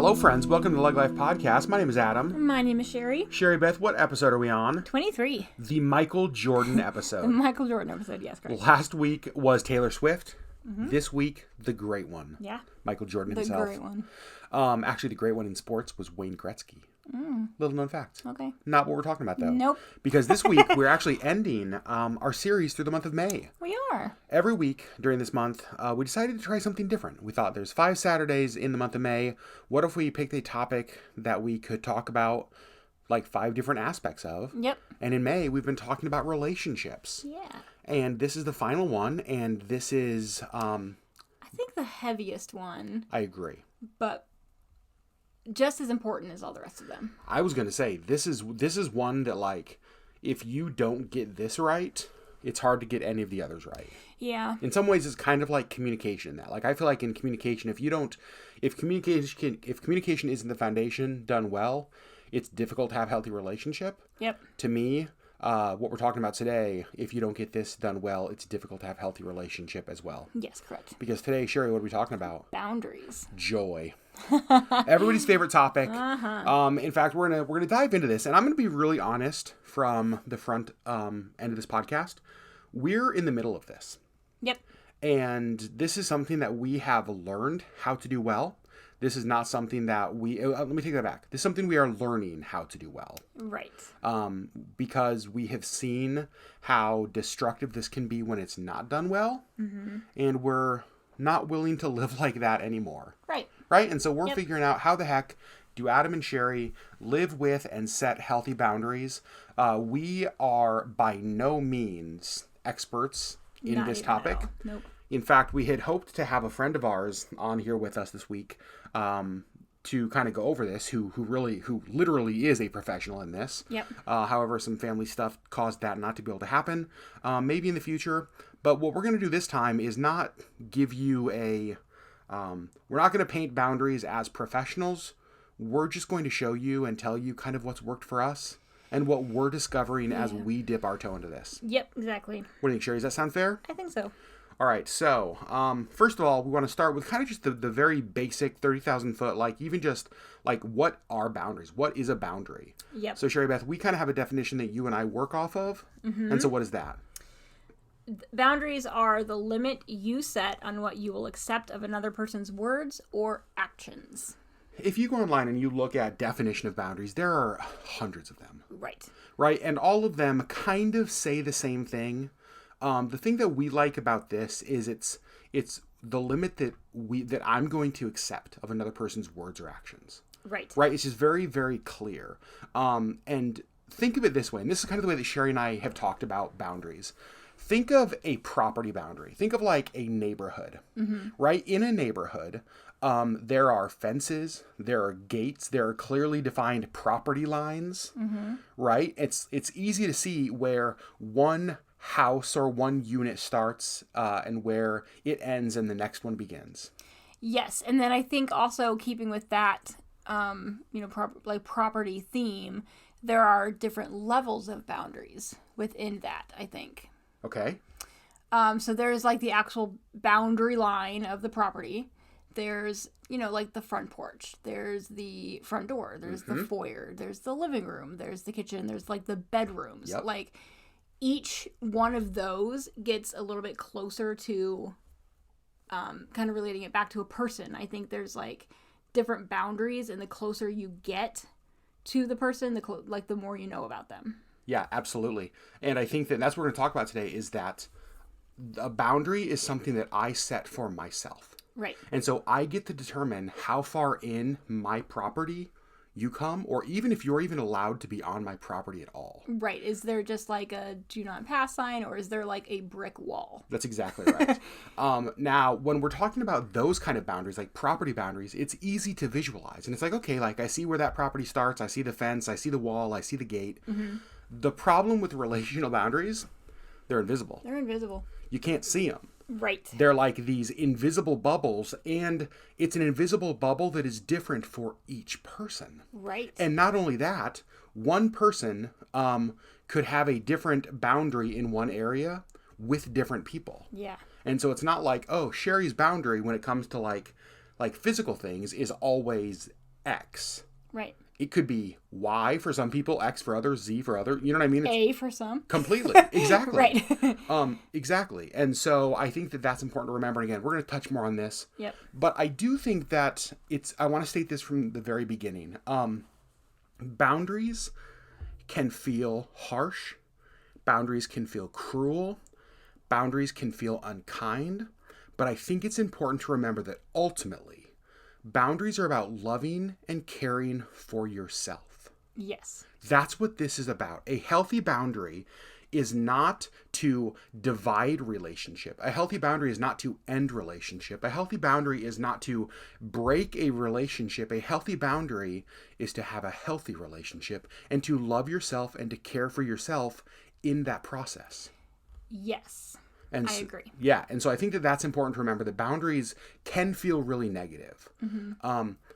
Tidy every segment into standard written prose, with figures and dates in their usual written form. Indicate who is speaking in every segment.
Speaker 1: Hello, friends. Welcome to the LeggLife podcast. My name is Adam.
Speaker 2: My name is Sherry.
Speaker 1: Sherry Beth, what episode are we on?
Speaker 2: 23.
Speaker 1: The Michael Jordan episode.
Speaker 2: The Michael Jordan episode, yes, correct.
Speaker 1: Last week was Taylor Swift. Mm-hmm. This week, the great one.
Speaker 2: Yeah.
Speaker 1: Michael Jordan himself.
Speaker 2: The great one.
Speaker 1: Actually, the great one in sports was Wayne Gretzky. Little known fact.
Speaker 2: Okay.
Speaker 1: Not what we're talking about, though.
Speaker 2: Nope.
Speaker 1: Because this week, we're actually ending our series through the month of May.
Speaker 2: We are.
Speaker 1: Every week during this month, we decided to try something different. We thought there's 5 Saturdays in the month of May. What if we picked a topic that we could talk about like 5 different aspects of?
Speaker 2: Yep.
Speaker 1: And in May, we've been talking about relationships.
Speaker 2: Yeah.
Speaker 1: And this is the final one. And this is...
Speaker 2: I think the heaviest one.
Speaker 1: I agree.
Speaker 2: But just as important as all the rest of them.
Speaker 1: I was going to say, this is one that, like, if you don't get this right, it's hard to get any of the others right.
Speaker 2: Yeah.
Speaker 1: In some ways, it's kind of like communication in that. Like, I feel like in communication, if communication isn't the foundation done well, it's difficult to have a healthy relationship.
Speaker 2: Yep.
Speaker 1: To me, what we're talking about today, if you don't get this done well, it's difficult to have a healthy relationship as well.
Speaker 2: Yes, correct.
Speaker 1: Because today, Sherry, what are we talking about?
Speaker 2: Boundaries.
Speaker 1: Joy. Everybody's favorite topic. In fact, we're gonna dive into this, and I'm gonna be really honest from the front end of this podcast. We're in the middle of this.
Speaker 2: Yep.
Speaker 1: And this is something that we have learned how to do well. This is not something that let me take that back. This is something we are learning how to do well.
Speaker 2: Right.
Speaker 1: Because we have seen how destructive this can be when it's not done well. Mm-hmm. And we're not willing to live like that anymore.
Speaker 2: Right.
Speaker 1: Right? And so we're figuring out how the heck do Adam and Sherry live with and set healthy boundaries. We are by no means experts in
Speaker 2: Not
Speaker 1: this
Speaker 2: even
Speaker 1: topic.
Speaker 2: at all. Nope.
Speaker 1: In fact, we had hoped to have a friend of ours on here with us this week to kind of go over this, who literally is a professional in this.
Speaker 2: Yep.
Speaker 1: However, some family stuff caused that not to be able to happen. Maybe in the future. But what we're going to do this time is not give you we're not going to paint boundaries as professionals. We're just going to show you and tell you kind of what's worked for us and what we're discovering as we dip our toe into this.
Speaker 2: Yep, exactly.
Speaker 1: What do you think, Sherry? Does that sound fair?
Speaker 2: I think so.
Speaker 1: All right, so first of all, we want to start with kind of just the very basic 30,000 foot, like even just like what are boundaries? What is a boundary?
Speaker 2: Yep.
Speaker 1: So Sherry Beth, we kind of have a definition that you and I work off of. Mm-hmm. And so what is that?
Speaker 2: Boundaries are the limit you set on what you will accept of another person's words or actions.
Speaker 1: If you go online and you look at definition of boundaries, there are hundreds of them.
Speaker 2: Right.
Speaker 1: Right, and all of them kind of say the same thing. The thing that we like about this is it's the limit that I'm going to accept of another person's words or actions.
Speaker 2: Right.
Speaker 1: Right. It's just very, very clear. And think of it this way, and this is kind of the way that Sherry and I have talked about boundaries. Think of a property boundary. Think of like a neighborhood. Mm-hmm. Right? In a neighborhood, there are fences, there are gates, there are clearly defined property lines. Mm-hmm. Right? It's easy to see where one house or one unit starts and where it ends and the next one begins.
Speaker 2: Yes, and then I think also keeping with that, property theme, there are different levels of boundaries within that, I think.
Speaker 1: Okay.
Speaker 2: So there's like the actual boundary line of the property. There's, like the front porch. There's the front door. There's the foyer. There's the living room. There's the kitchen. There's like the bedrooms.
Speaker 1: Yep.
Speaker 2: Like each one of those gets a little bit closer to kind of relating it back to a person. I think there's like different boundaries, and the closer you get to the person, the more you know about them.
Speaker 1: Yeah, absolutely. And I think that's what we're going to talk about today is that a boundary is something that I set for myself.
Speaker 2: Right.
Speaker 1: And so I get to determine how far in my property you come, or even if you're even allowed to be on my property at all.
Speaker 2: Right. Is there just like a do not pass sign, or is there like a brick wall?
Speaker 1: That's exactly right. Now, when we're talking about those kind of boundaries, like property boundaries, it's easy to visualize. And it's like, okay, like I see where that property starts. I see the fence. I see the wall. I see the gate. Mm-hmm. The problem with relational boundaries, they're invisible.
Speaker 2: They're invisible.
Speaker 1: You can't see them.
Speaker 2: Right.
Speaker 1: They're like these invisible bubbles, and it's an invisible bubble that is different for each person.
Speaker 2: Right.
Speaker 1: And not only that, one person could have a different boundary in one area with different people.
Speaker 2: Yeah.
Speaker 1: And so it's not like, oh, Sherry's boundary when it comes to like physical things is always X.
Speaker 2: Right.
Speaker 1: It could be Y for some people, X for others, Z for others. You know what I mean?
Speaker 2: A for some.
Speaker 1: Completely. Exactly.
Speaker 2: Right.
Speaker 1: Exactly. And so I think that that's important to remember. And again, we're going to touch more on this.
Speaker 2: Yep.
Speaker 1: But I do think that I want to state this from the very beginning. Boundaries can feel harsh. Boundaries can feel cruel. Boundaries can feel unkind. But I think it's important to remember that ultimately, boundaries are about loving and caring for yourself.
Speaker 2: Yes.
Speaker 1: That's what this is about. A healthy boundary is not to divide relationship. A healthy boundary is not to end relationship. A healthy boundary is not to break a relationship. A healthy boundary is to have a healthy relationship and to love yourself and to care for yourself in that process.
Speaker 2: Yes.
Speaker 1: And
Speaker 2: I agree.
Speaker 1: Yeah. And so I think that that's important to remember that boundaries can feel really negative.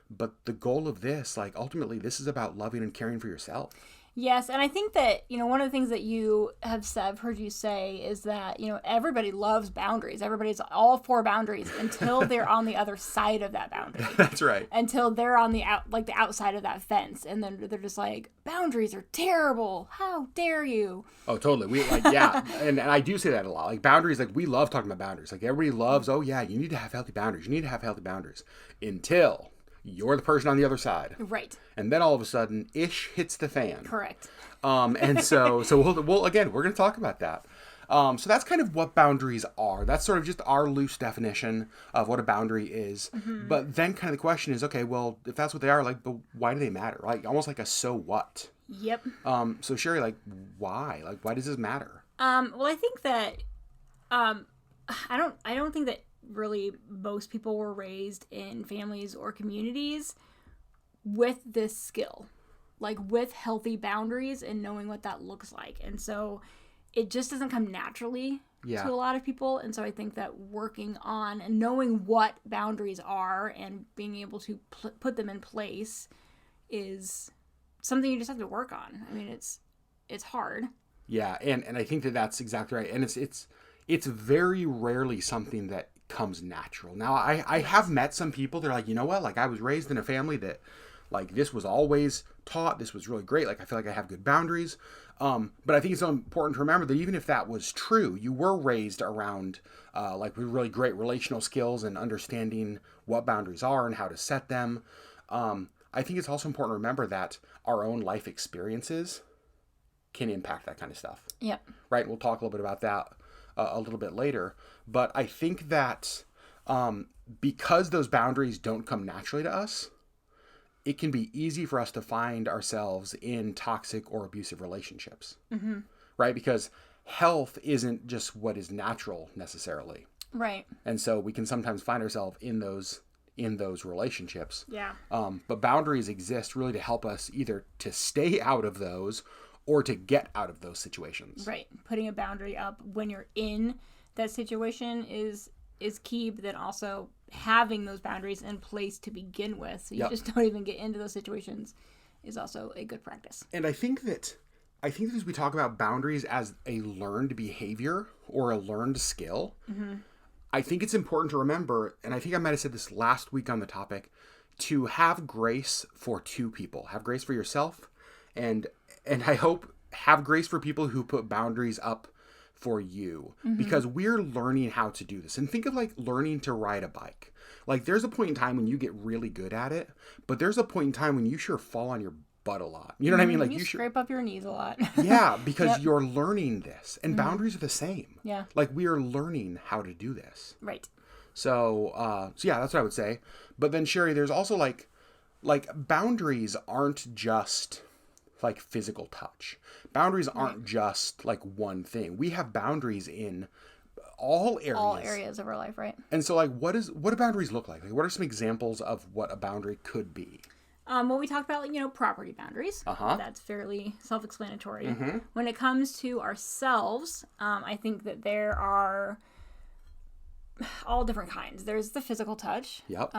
Speaker 1: But the goal of this, like ultimately, this is about loving and caring for yourself.
Speaker 2: Yes, and I think that, one of the things that you have said, I've heard you say, is that, everybody loves boundaries. Everybody's all for boundaries until they're on the other side of that boundary.
Speaker 1: That's right.
Speaker 2: Until they're on the outside of that fence, and then they're just like, boundaries are terrible. How dare you?
Speaker 1: Oh, totally. We yeah, and I do say that a lot. Like boundaries, like we love talking about boundaries. Like everybody loves, oh yeah, you need to have healthy boundaries. You need to have healthy boundaries until you're the person on the other side.
Speaker 2: Right.
Speaker 1: And then all of a sudden, ish hits the fan.
Speaker 2: Correct.
Speaker 1: And so we'll again, we're going to talk about that. So that's kind of what boundaries are. That's sort of just our loose definition of what a boundary is. But then kind of the question is, okay, well, if that's what they are, like, but why do they matter? Like almost like a so what?
Speaker 2: Yep.
Speaker 1: So Sherry, like, why? Like, why does this matter?
Speaker 2: Well, I think that, I don't think that really most people were raised in families or communities with this skill, like with healthy boundaries and knowing what that looks like. And so it just doesn't come naturally to a lot of people. And so I think that working on and knowing what boundaries are and being able to put them in place is something you just have to work on. I mean, it's hard.
Speaker 1: Yeah. And I think that that's exactly right. And it's very rarely something that comes natural. Now, I have met some people, they're like, you know what? Like I was raised in a family that like this was always taught. This was really great. Like I feel like I have good boundaries. But I think it's so important to remember that even if that was true, you were raised around like with really great relational skills and understanding what boundaries are and how to set them. I think it's also important to remember that our own life experiences can impact that kind of stuff.
Speaker 2: Yep.
Speaker 1: Right. We'll talk a little bit about that a little bit later. But I think that because those boundaries don't come naturally to us, it can be easy for us to find ourselves in toxic or abusive relationships, right? Because health isn't just what is natural necessarily.
Speaker 2: Right.
Speaker 1: And so we can sometimes find ourselves in those relationships.
Speaker 2: Yeah.
Speaker 1: But boundaries exist really to help us either to stay out of those or to get out of those situations.
Speaker 2: Right. Putting a boundary up when you're in that situation is key, but then also having those boundaries in place to begin with, so you just don't even get into those situations, is also a good practice.
Speaker 1: And I think that as we talk about boundaries as a learned behavior or a learned skill, I think it's important to remember, and I think I might have said this last week on the topic, to have grace for two people. Have grace for yourself, and I hope have grace for people who put boundaries up for you, because we're learning how to do this. And think of like learning to ride a bike. Like there's a point in time when you get really good at it, but there's a point in time when you sure fall on your butt a lot. You know what I mean? Like
Speaker 2: you scrape up your knees a lot.
Speaker 1: Yeah, because you're learning this, and boundaries are the same.
Speaker 2: Yeah.
Speaker 1: Like we are learning how to do this.
Speaker 2: Right.
Speaker 1: So yeah, that's what I would say. But then Sherry, there's also like boundaries aren't just like physical touch. Boundaries aren't just like one thing. We have boundaries in all areas.
Speaker 2: All areas of our life, right?
Speaker 1: And so like what do boundaries look like? Like what are some examples of what a boundary could be?
Speaker 2: Well, we talked about, property boundaries. That's fairly self-explanatory. When it comes to ourselves, I think that there are all different kinds. There's the physical touch.
Speaker 1: Yep.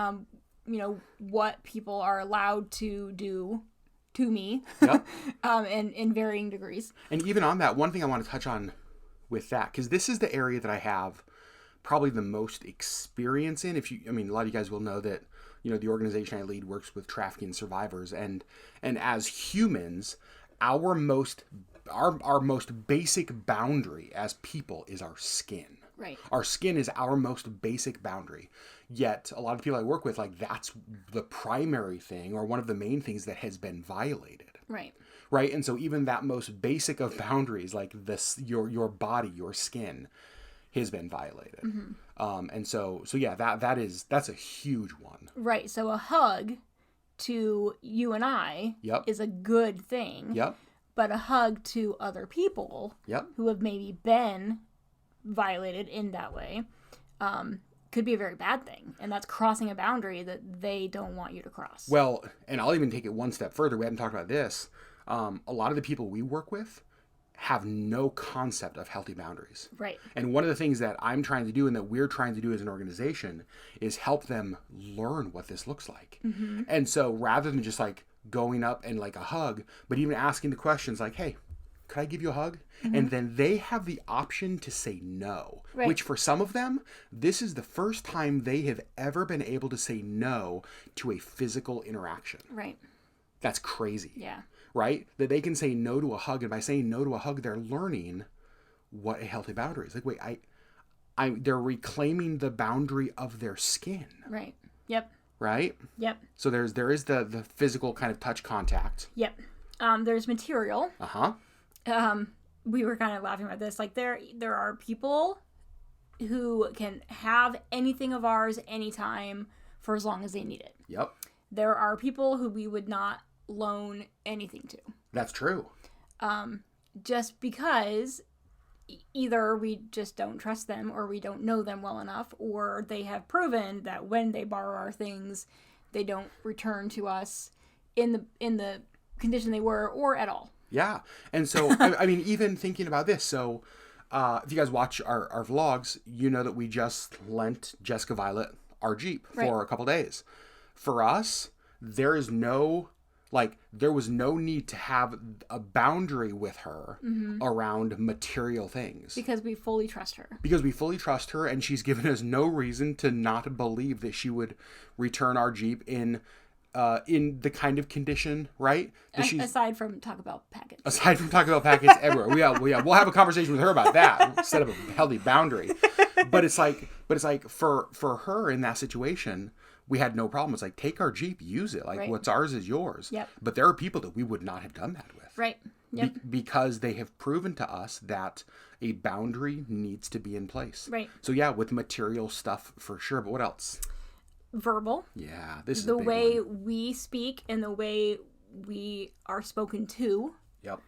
Speaker 2: What people are allowed to do to me.
Speaker 1: Yep.
Speaker 2: And in varying degrees.
Speaker 1: And even on that, one thing I want to touch on with that, because this is the area that I have probably the most experience in. A lot of you guys will know that, the organization I lead works with trafficking survivors, and as humans, our most basic boundary as people is our skin.
Speaker 2: Right.
Speaker 1: Our skin is our most basic boundary. Yet a lot of people I work with, that's the primary thing, or one of the main things that has been violated.
Speaker 2: Right.
Speaker 1: Right. And so even that most basic of boundaries, like this, your body, your skin, has been violated. And so yeah, that's a huge one.
Speaker 2: Right. So a hug to you and I is a good thing.
Speaker 1: Yep.
Speaker 2: But a hug to other people who have maybe been violated in that way could be a very bad thing. And that's crossing a boundary that they don't want you to cross.
Speaker 1: Well, and I'll even take it one step further. We haven't talked about this. A lot of the people we work with have no concept of healthy boundaries.
Speaker 2: Right.
Speaker 1: And one of the things that I'm trying to do and that we're trying to do as an organization is help them learn what this looks like. And so rather than just going up and a hug, but even asking the questions like, hey, could I give you a hug? And then they have the option to say no, which for some of them, this is the first time they have ever been able to say no to a physical interaction.
Speaker 2: Right.
Speaker 1: That's crazy.
Speaker 2: Yeah.
Speaker 1: Right? That they can say no to a hug, and by saying no to a hug, they're learning what a healthy boundary is. Wait, they're reclaiming the boundary of their skin.
Speaker 2: Right. Yep.
Speaker 1: Right?
Speaker 2: Yep.
Speaker 1: So there is the physical kind of touch contact.
Speaker 2: Yep. There's material.
Speaker 1: Uh-huh.
Speaker 2: We were kind of laughing about this. There are people who can have anything of ours anytime for as long as they need it.
Speaker 1: Yep.
Speaker 2: There are people who we would not loan anything to.
Speaker 1: That's true.
Speaker 2: Just because either we just don't trust them, or we don't know them well enough, or they have proven that when they borrow our things, they don't return to us in the condition they were, or at all.
Speaker 1: Yeah. And so, even thinking about this, so if you guys watch our vlogs, you know that we just lent Jessica Violet our Jeep for a couple days. For us, there was no need to have a boundary with her around material things.
Speaker 2: Because we fully trust her.
Speaker 1: And she's given us no reason to not believe that she would return our Jeep in the kind of condition, right?
Speaker 2: Aside from Taco Bell packets.
Speaker 1: Everywhere. We'll have a conversation with her about that instead of a healthy boundary. But it's like for her in that situation, we had no problem. It's like, take our Jeep, use it. What's ours is yours.
Speaker 2: Yep.
Speaker 1: But there are people that we would not have done that with.
Speaker 2: Right. Yep.
Speaker 1: Because they have proven to us that a boundary needs to be in place.
Speaker 2: Right.
Speaker 1: So yeah, with material stuff for sure. But what else?
Speaker 2: Verbal.
Speaker 1: Yeah, this is
Speaker 2: the
Speaker 1: a big
Speaker 2: way
Speaker 1: one.
Speaker 2: we speak and the way we are spoken to.
Speaker 1: Yep.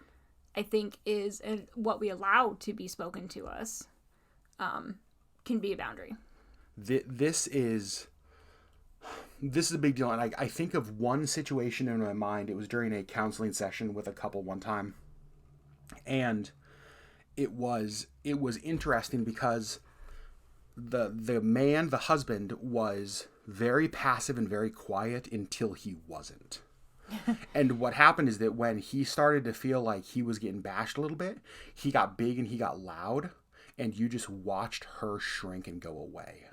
Speaker 2: I think is what we allow to be spoken to us can be a boundary.
Speaker 1: This is a big deal. And I think of one situation in my mind. It was during a counseling session with a couple one time. And it was interesting because the husband was very passive and very quiet until he wasn't. And what happened is that when he started to feel like he was getting bashed a little bit, he got big and he got loud, and you just watched her shrink and go away.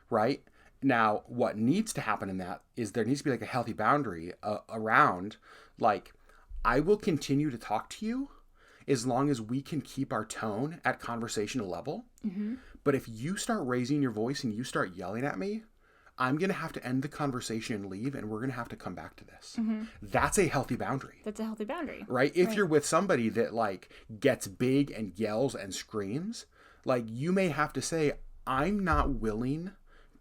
Speaker 1: Right? Now, what needs to happen in that is there needs to be a healthy boundary around, I will continue to talk to you as long as we can keep our tone at conversational level. But if you start raising your voice and you start yelling at me, I'm going to have to end the conversation and leave, and we're going to have to come back to this. That's a healthy boundary.
Speaker 2: That's a healthy boundary.
Speaker 1: Right? If you're with somebody that gets big and yells and screams, you may have to say, I'm not willing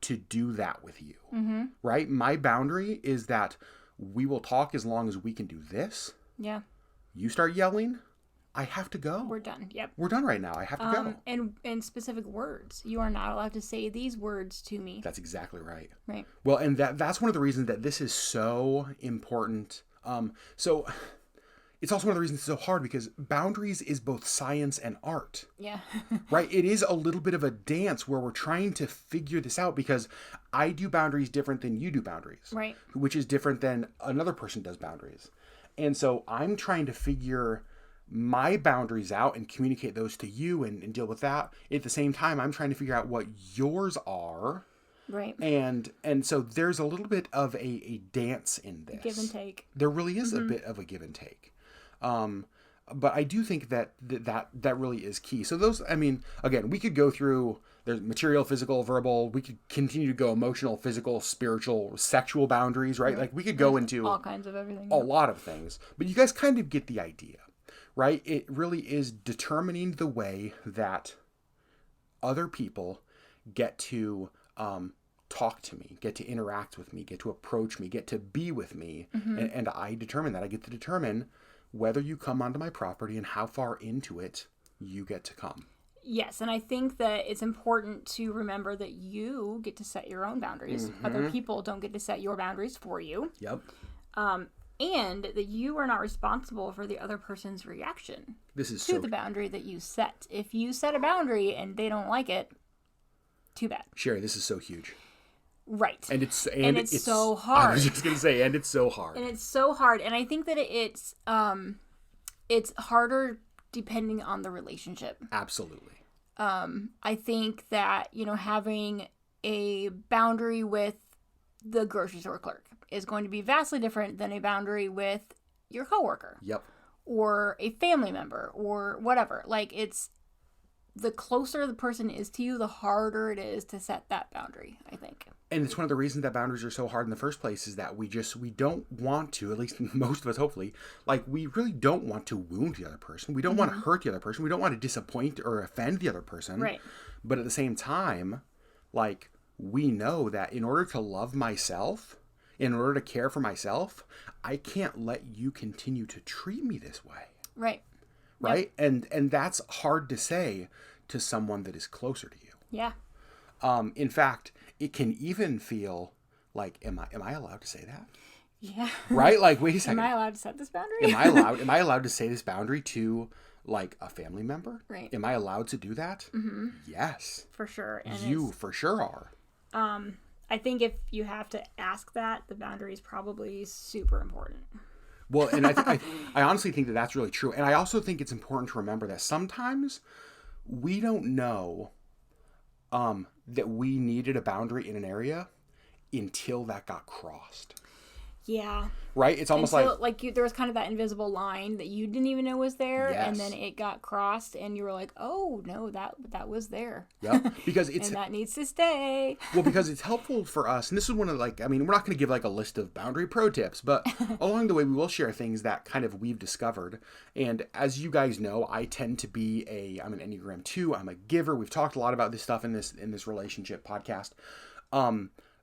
Speaker 1: to do that with you. Right? My boundary is that we will talk as long as we can do this.
Speaker 2: Yeah.
Speaker 1: You start yelling, I have to go.
Speaker 2: We're done. Yep.
Speaker 1: We're done right now. I have to
Speaker 2: go. And specific words. You are not allowed to say these words to me.
Speaker 1: That's exactly right.
Speaker 2: Right.
Speaker 1: Well, and that's one of the reasons that this is so important. So it's also one of the reasons it's so hard, because boundaries is both science and art.
Speaker 2: Yeah.
Speaker 1: Right? It is a little bit of a dance where we're trying to figure this out, because I do boundaries different than you do boundaries.
Speaker 2: Right.
Speaker 1: Which is different than another person does boundaries. And so I'm trying to figure my boundaries out and communicate those to you and deal with that. At the same time, I'm trying to figure out what yours are.
Speaker 2: Right.
Speaker 1: And so there's a little bit of a dance in this.
Speaker 2: Give and take.
Speaker 1: There really is a bit of a give and take. But I do think that really is key. So those, I mean, again, we could go through, there's material, physical, verbal. We could continue to go emotional, physical, spiritual, sexual boundaries, right? Like we could go into
Speaker 2: all kinds of everything.
Speaker 1: A lot of things. But you guys kind of get the idea, right? It really is determining the way that other people get to talk to me, get to interact with me, get to approach me, get to be with me. And I determine that. I get to determine whether you come onto my property and how far into it you get to come.
Speaker 2: Yes, and I think that it's important to remember that you get to set your own boundaries. Other people don't get to set your boundaries for you.
Speaker 1: Yep.
Speaker 2: And that you are not responsible for the other person's reaction to the boundary that you set. If you set a boundary and they don't like it, too bad.
Speaker 1: Sherry, this is so huge.
Speaker 2: Right.
Speaker 1: And it's
Speaker 2: so hard.
Speaker 1: I was just going to say, and it's so hard.
Speaker 2: And it's so hard. And I think that it's harder depending on the relationship.
Speaker 1: Absolutely.
Speaker 2: I think that, having a boundary with the grocery store clerk is going to be vastly different than a boundary with your coworker.
Speaker 1: Yep.
Speaker 2: Or a family member or whatever. Like, it's the closer the person is to you, the harder it is to set that boundary, I think.
Speaker 1: And it's one of the reasons that boundaries are so hard in the first place is that we don't want to, at least most of us hopefully, like we really don't want to wound the other person. We don't want to hurt the other person. We don't want to disappoint or offend the other person.
Speaker 2: Right.
Speaker 1: But at the same time, like we know that in order to love myself, in order to care for myself, I can't let you continue to treat me this way.
Speaker 2: Right.
Speaker 1: Right? Yep. And that's hard to say to someone that is closer to you.
Speaker 2: Yeah.
Speaker 1: In fact, it can even feel like, am I allowed to say that?
Speaker 2: Yeah.
Speaker 1: Right? Like, wait a second.
Speaker 2: Am I allowed to set this boundary?
Speaker 1: Am I allowed to say this boundary to like a family member?
Speaker 2: Right.
Speaker 1: Am I allowed to do that? Mm-hmm. Yes.
Speaker 2: For sure. And
Speaker 1: you for sure are.
Speaker 2: I think if you have to ask that, the boundary is probably super important.
Speaker 1: Well, and I honestly think that that's really true. And I also think it's important to remember that sometimes we don't know that we needed a boundary in an area until that got crossed.
Speaker 2: Yeah.
Speaker 1: Right? It's almost
Speaker 2: like there was kind of that invisible line that you didn't even know was there.
Speaker 1: Yes.
Speaker 2: And then it got crossed and you were like, oh, no, that was there.
Speaker 1: Yep. Because it's...
Speaker 2: and that needs to stay.
Speaker 1: Well, because it's helpful for us. And this is one of we're not going to give like a list of boundary pro tips, but along the way, we will share things that kind of we've discovered. And as you guys know, I tend to be I'm an Enneagram 2. I'm a giver. We've talked a lot about this stuff in this relationship podcast.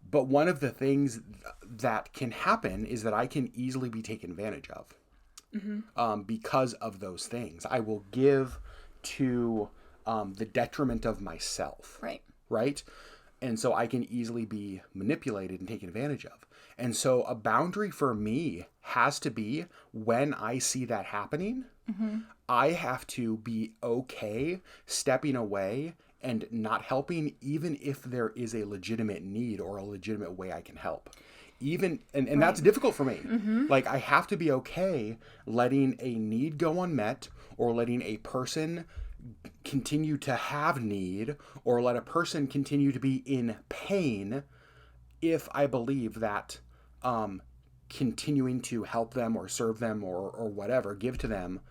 Speaker 1: But one of the things that can happen is that I can easily be taken advantage of because of those things. I will give to the detriment of myself.
Speaker 2: Right.
Speaker 1: Right? And so I can easily be manipulated and taken advantage of. And so a boundary for me has to be when I see that happening, I have to be okay stepping away and not helping, even if there is a legitimate need or a legitimate way I can help. And right. That's difficult for me. Like, I have to be okay letting a need go unmet or letting a person continue to have need or let a person continue to be in pain if I believe that continuing to help them or serve them or whatever, give to them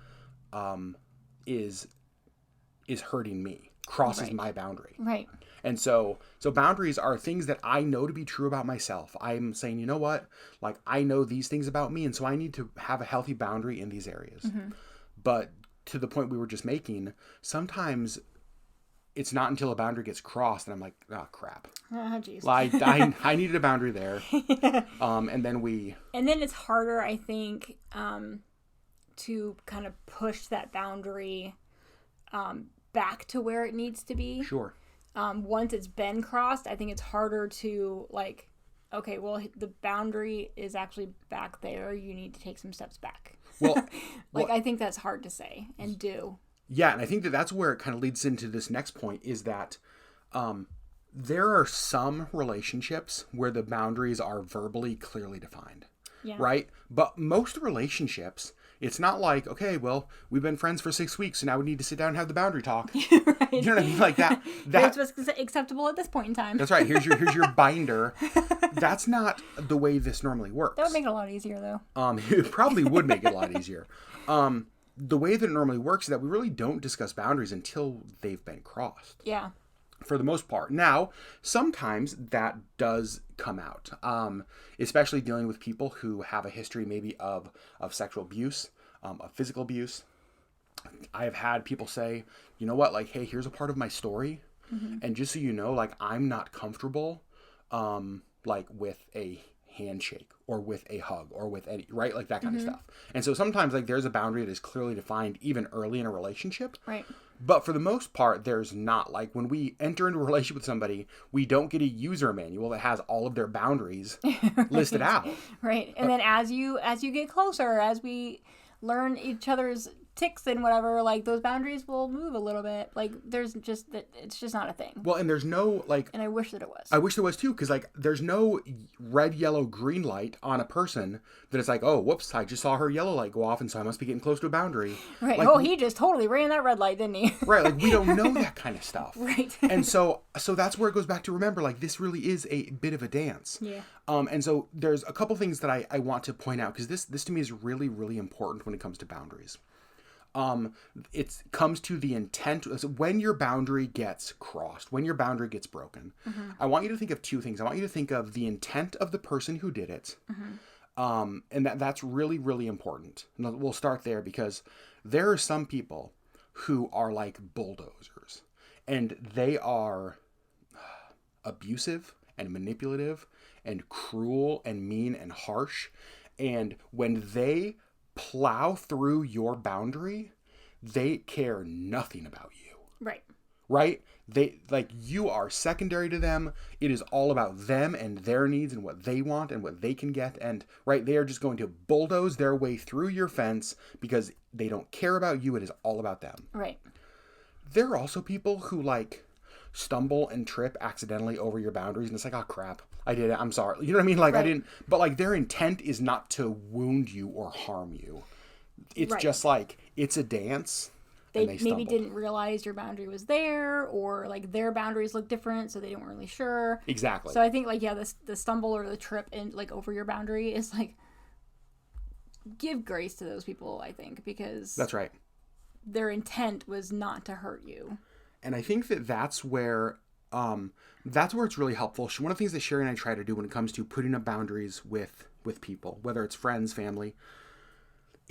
Speaker 1: is hurting me. Crosses
Speaker 2: right.
Speaker 1: my boundary.
Speaker 2: Right.
Speaker 1: And so boundaries are things that I know to be true about myself. I'm saying, you know what? Like, I know these things about me, and so I need to have a healthy boundary in these areas. But to the point we were just making, sometimes it's not until a boundary gets crossed and I'm like, oh, crap.
Speaker 2: Oh, geez.
Speaker 1: Like, I needed a boundary there. And then
Speaker 2: it's harder, I think, to kind of push that boundary back to where it needs to be.
Speaker 1: Sure.
Speaker 2: Once it's been crossed, I think it's harder to like, okay, well, the boundary is actually back there. You need to take some steps back.
Speaker 1: Well,
Speaker 2: I think that's hard to say and do.
Speaker 1: Yeah, and I think that's where it kind of leads into this next point is that there are some relationships where the boundaries are verbally clearly defined.
Speaker 2: Yeah.
Speaker 1: Right? But most relationships It's not like, okay, well, we've been friends for 6 weeks, so now we need to sit down and have the boundary talk.
Speaker 2: Right.
Speaker 1: You know what I mean? Like that.
Speaker 2: Here's what's acceptable at this point in time.
Speaker 1: That's right. Here's your binder. That's not the way this normally works.
Speaker 2: That would make it a lot easier, though.
Speaker 1: It probably would make it a lot easier. The way that it normally works is that we really don't discuss boundaries until they've been crossed.
Speaker 2: Yeah.
Speaker 1: For the most part. Now, sometimes that does come out, especially dealing with people who have a history maybe of sexual abuse, of physical abuse. I have had people say, you know what, like, hey, here's a part of my story. And just so you know, like, I'm not comfortable, like, with a handshake or with a hug or with any, right? Like that kind of stuff. And so sometimes, like, there's a boundary that is clearly defined even early in a relationship.
Speaker 2: Right.
Speaker 1: But for the most part, there's not. Like, when we enter into a relationship with somebody, we don't get a user manual that has all of their boundaries listed out.
Speaker 2: Right. And then as you get closer, as we learn each other's ticks and whatever, like, those boundaries will move a little bit. Like, there's just that, it's just not a thing.
Speaker 1: Well, and there's no, like,
Speaker 2: and I wish that it was.
Speaker 1: I wish there was too, because, like, there's no red, yellow, green light on a person that it's like, oh, whoops, I just saw her yellow light go off, and so I must be getting close to a boundary.
Speaker 2: Right.
Speaker 1: Like,
Speaker 2: oh, he just totally ran that red light, didn't he?
Speaker 1: Right. Like, we don't know that kind of stuff.
Speaker 2: Right.
Speaker 1: And so that's where it goes back to, remember, like, this really is a bit of a dance.
Speaker 2: Yeah.
Speaker 1: And so there's a couple things that I want to point out, because this to me is really, really important when it comes to boundaries. It comes to the intent. So when your boundary gets crossed, when your boundary gets broken, I want you to think of two things. I want you to think of the intent of the person who did it. And that's really, really important. And we'll start there, because there are some people who are like bulldozers, and they are abusive and manipulative and cruel and mean and harsh. And when they plow through your boundary, they care nothing about you.
Speaker 2: Right.
Speaker 1: Right? They, like, you are secondary to them. It is all about them and their needs and what they want and what they can get. And, right, they are just going to bulldoze their way through your fence because they don't care about you. It is all about them.
Speaker 2: Right.
Speaker 1: There are also people who, like, stumble and trip accidentally over your boundaries, and it's like, oh crap, I did it, I'm sorry. You know what I mean? Like, right. I didn't, but, like, their intent is not to wound you or harm you. It's right. Just like, it's a dance.
Speaker 2: They maybe didn't realize your boundary was there, or, like, their boundaries look different, so they weren't really sure.
Speaker 1: Exactly.
Speaker 2: So I think, like, yeah, the stumble or the trip and, like, over your boundary is, like, give grace to those people, I think, because
Speaker 1: that's right.
Speaker 2: Their intent was not to hurt you.
Speaker 1: And I think that's where it's really helpful. One of the things that Sherry and I try to do when it comes to putting up boundaries with people, whether it's friends, family,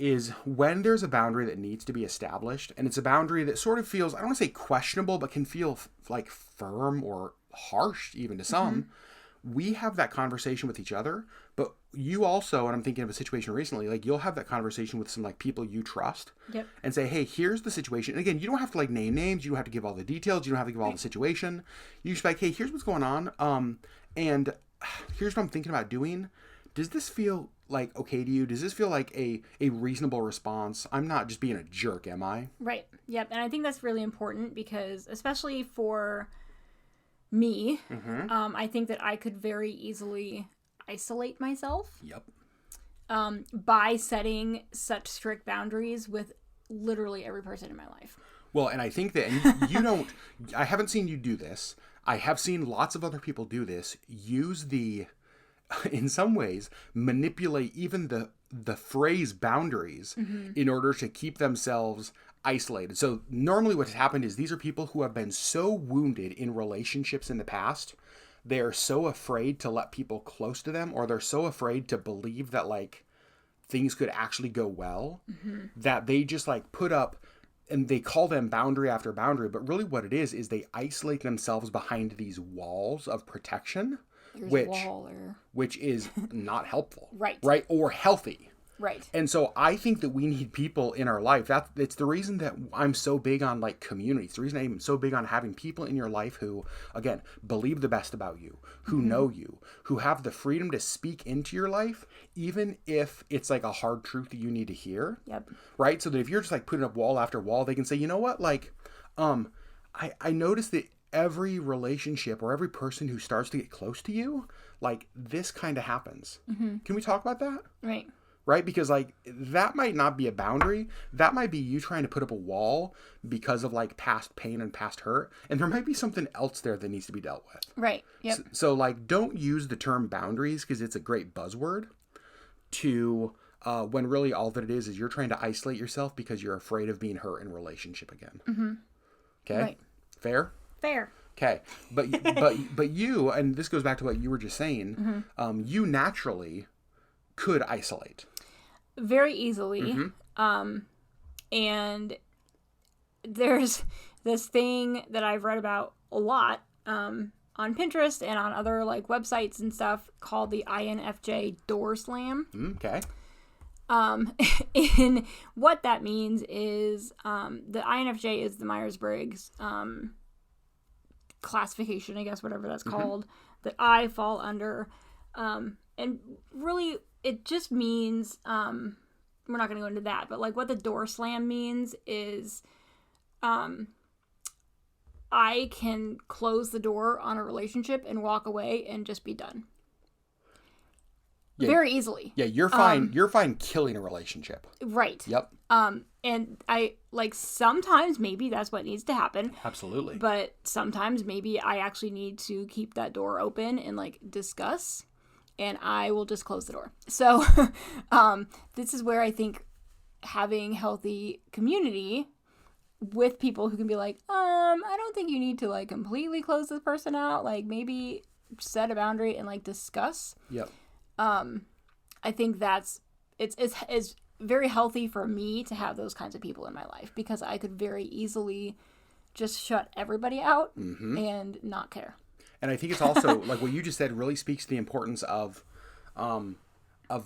Speaker 1: is when there's a boundary that needs to be established, and it's a boundary that sort of feels, I don't want to say questionable, but can feel like firm or harsh even to some, we have that conversation with each other. But you also, and I'm thinking of a situation recently, like, you'll have that conversation with some, like, people you trust. Yep. And say, hey, here's the situation. And again, you don't have to, like, name names. You don't have to give all the details. You don't have to give all the situation. You just like, hey, here's what's going on. And here's what I'm thinking about doing. Does this feel like okay to you? Does this feel like a reasonable response? I'm not just being a jerk, am I?
Speaker 2: Right. Yep. And I think that's really important, because especially for me, I think that I could very easily isolate myself.
Speaker 1: Yep.
Speaker 2: By setting such strict boundaries with literally every person in my life.
Speaker 1: Well, and I think that you don't, I haven't seen you do this. I have seen lots of other people do this. Use in some ways, manipulate even the phrase boundaries in order to keep themselves isolated. So normally what has happened is these are people who have been so wounded in relationships in the past, they are so afraid to let people close to them, or they're so afraid to believe that, like, things could actually go well, that they just, like, put up, and they call them boundary after boundary, but really what it is they isolate themselves behind these walls of protection, which is not helpful. Right? Or healthy.
Speaker 2: Right.
Speaker 1: And so I think that we need people in our life. It's the reason that I'm so big on, like, community. It's the reason I'm so big on having people in your life who, again, believe the best about you, who know you, who have the freedom to speak into your life, even if it's, like, a hard truth that you need to hear.
Speaker 2: Yep.
Speaker 1: Right? So that if you're just, like, putting up wall after wall, they can say, you know what, like, I noticed that every relationship or every person who starts to get close to you, like, this kind of happens. Can we talk about that?
Speaker 2: Right.
Speaker 1: right? Because like that might not be a boundary. That might be you trying to put up a wall because of like past pain and past hurt. And there might be something else there that needs to be dealt with.
Speaker 2: Right. Yep.
Speaker 1: So like, don't use the term boundaries because it's a great buzzword to when really all that it is you're trying to isolate yourself because you're afraid of being hurt in a relationship again. Mm-hmm. Okay.
Speaker 2: Right.
Speaker 1: Fair?
Speaker 2: Fair.
Speaker 1: Okay. But you, and this goes back to what you were just saying, you naturally could isolate.
Speaker 2: Very easily. And there's this thing that I've read about a lot on Pinterest and on other like websites and stuff called the INFJ door slam.
Speaker 1: Okay.
Speaker 2: And what that means is the INFJ is the Myers-Briggs classification, I guess, whatever that's called, that I fall under. And really, it just means, we're not going to go into that, but like what the door slam means is I can close the door on a relationship and walk away and just be done. Yeah, very easily.
Speaker 1: Yeah, you're fine. You're fine killing a relationship.
Speaker 2: Right.
Speaker 1: Yep.
Speaker 2: And I like sometimes maybe that's what needs to happen.
Speaker 1: Absolutely.
Speaker 2: But sometimes maybe I actually need to keep that door open and like discuss, and I will just close the door. So, this is where I think having healthy community with people who can be like, I don't think you need to like completely close this person out. Like maybe set a boundary and like discuss.
Speaker 1: Yep.
Speaker 2: I think that's it's very healthy for me to have those kinds of people in my life because I could very easily just shut everybody out and not care.
Speaker 1: And I think it's also like what you just said really speaks to the importance of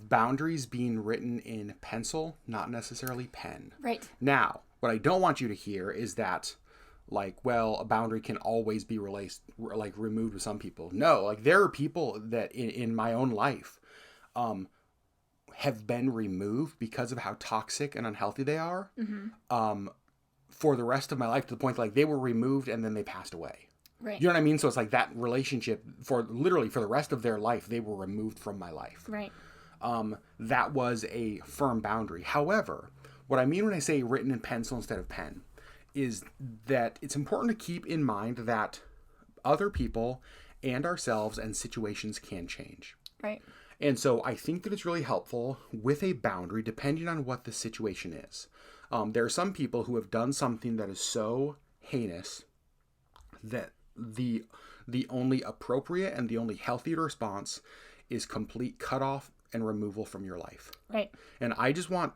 Speaker 1: boundaries being written in pencil, not necessarily pen.
Speaker 2: Right.
Speaker 1: Now, what I don't want you to hear is that like, well, a boundary can always be removed with some people. No, like there are people that in my own life have been removed because of how toxic and unhealthy they are for the rest of my life, to the point like they were removed and then they passed away.
Speaker 2: Right.
Speaker 1: You know what I mean? So it's like that relationship for the rest of their life, they were removed from my life.
Speaker 2: Right.
Speaker 1: That was a firm boundary. However, what I mean when I say written in pencil instead of pen is that it's important to keep in mind that other people and ourselves and situations can change.
Speaker 2: Right.
Speaker 1: And so I think that it's really helpful with a boundary, depending on what the situation is. There are some people who have done something that is so heinous that the only appropriate and the only healthy response is complete cutoff and removal from your life.
Speaker 2: Right.
Speaker 1: And I want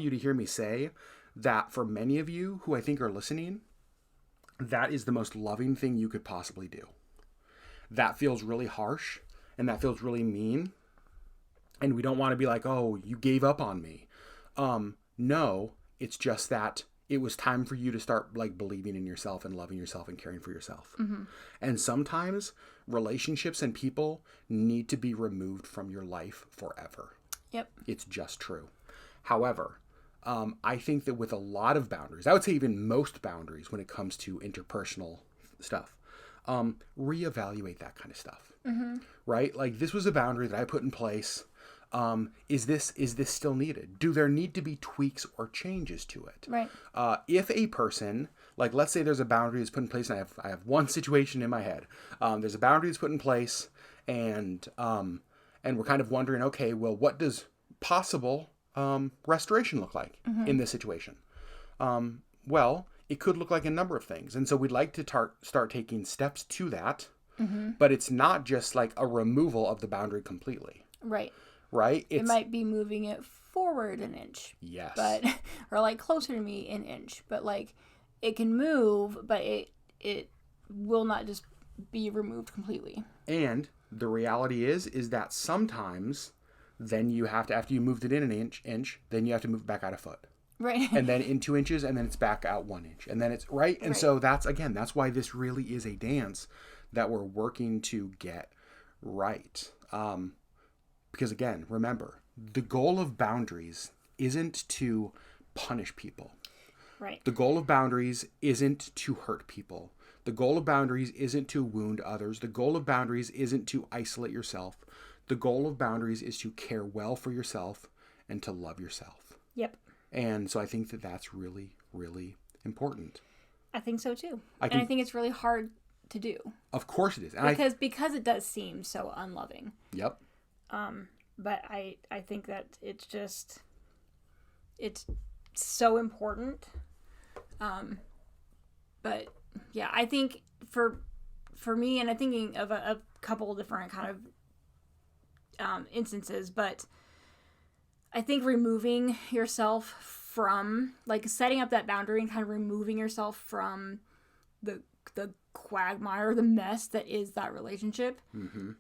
Speaker 1: you to hear me say that for many of you who I think are listening, that is the most loving thing you could possibly do. That feels really harsh and that feels really mean. And we don't want to be like, oh, you gave up on me. No, it's just that it was time for you to start like believing in yourself and loving yourself and caring for yourself. And sometimes relationships and people need to be removed from your life forever.
Speaker 2: Yep.
Speaker 1: It's just true. However, I think that with a lot of boundaries, I would say even most boundaries when it comes to interpersonal stuff, reevaluate that kind of stuff, right? Like this was a boundary that I put in place. Is this still needed? Do there need to be tweaks or changes to it?
Speaker 2: Right.
Speaker 1: If a person, like let's say there's a boundary that's put in place, and I have one situation in my head. There's a boundary that's put in place, and we're kind of wondering, okay, well, what does possible restoration look like in this situation? Well, it could look like a number of things. And so we'd like to start taking steps to that, but it's not just like a removal of the boundary completely.
Speaker 2: Right.
Speaker 1: Right?
Speaker 2: It might be moving it forward an inch.
Speaker 1: Yes.
Speaker 2: But, or like closer to me an inch. But like it can move, but it will not just be removed completely.
Speaker 1: And the reality is that sometimes then you have to, after you moved it in an inch, then you have to move it back out a foot.
Speaker 2: Right.
Speaker 1: And then in 2 inches, and then it's back out 1 inch. And then it's right. And so that's why this really is a dance that we're working to get right. Because again, remember, the goal of boundaries isn't to punish people.
Speaker 2: Right.
Speaker 1: The goal of boundaries isn't to hurt people. The goal of boundaries isn't to wound others. The goal of boundaries isn't to isolate yourself. The goal of boundaries is to care well for yourself and to love yourself.
Speaker 2: Yep.
Speaker 1: And so I think that that's really, really important.
Speaker 2: I think so too. I think it's really hard to do.
Speaker 1: Of course it is. And
Speaker 2: because it does seem so unloving.
Speaker 1: Yep.
Speaker 2: But I think that it's so important. But yeah, I think for me, and I'm thinking of a couple of different kind of instances, but I think removing yourself from, like, setting up that boundary and kind of removing yourself from the quagmire, the mess that is that relationship,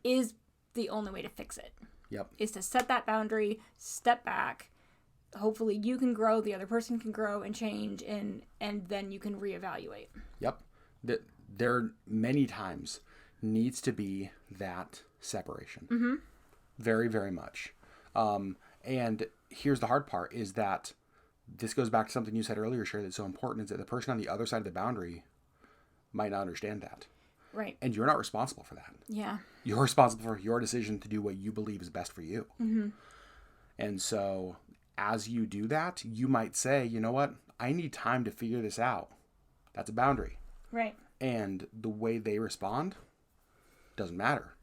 Speaker 2: is the only way to fix it.
Speaker 1: Yep.
Speaker 2: Is to set that boundary, step back. Hopefully you can grow, the other person can grow and change, and then you can reevaluate.
Speaker 1: Yep. There many times needs to be that separation. Mm-hmm. Very, very much. And here's the hard part, is that this goes back to something you said earlier, Sherry, that's so important, is that the person on the other side of the boundary might not understand that.
Speaker 2: Right.
Speaker 1: And you're not responsible for that.
Speaker 2: Yeah.
Speaker 1: You're responsible for your decision to do what you believe is best for you.
Speaker 2: Mm-hmm.
Speaker 1: And so as you do that, you might say, you know what? I need time to figure this out. That's a boundary.
Speaker 2: Right.
Speaker 1: And the way they respond doesn't matter.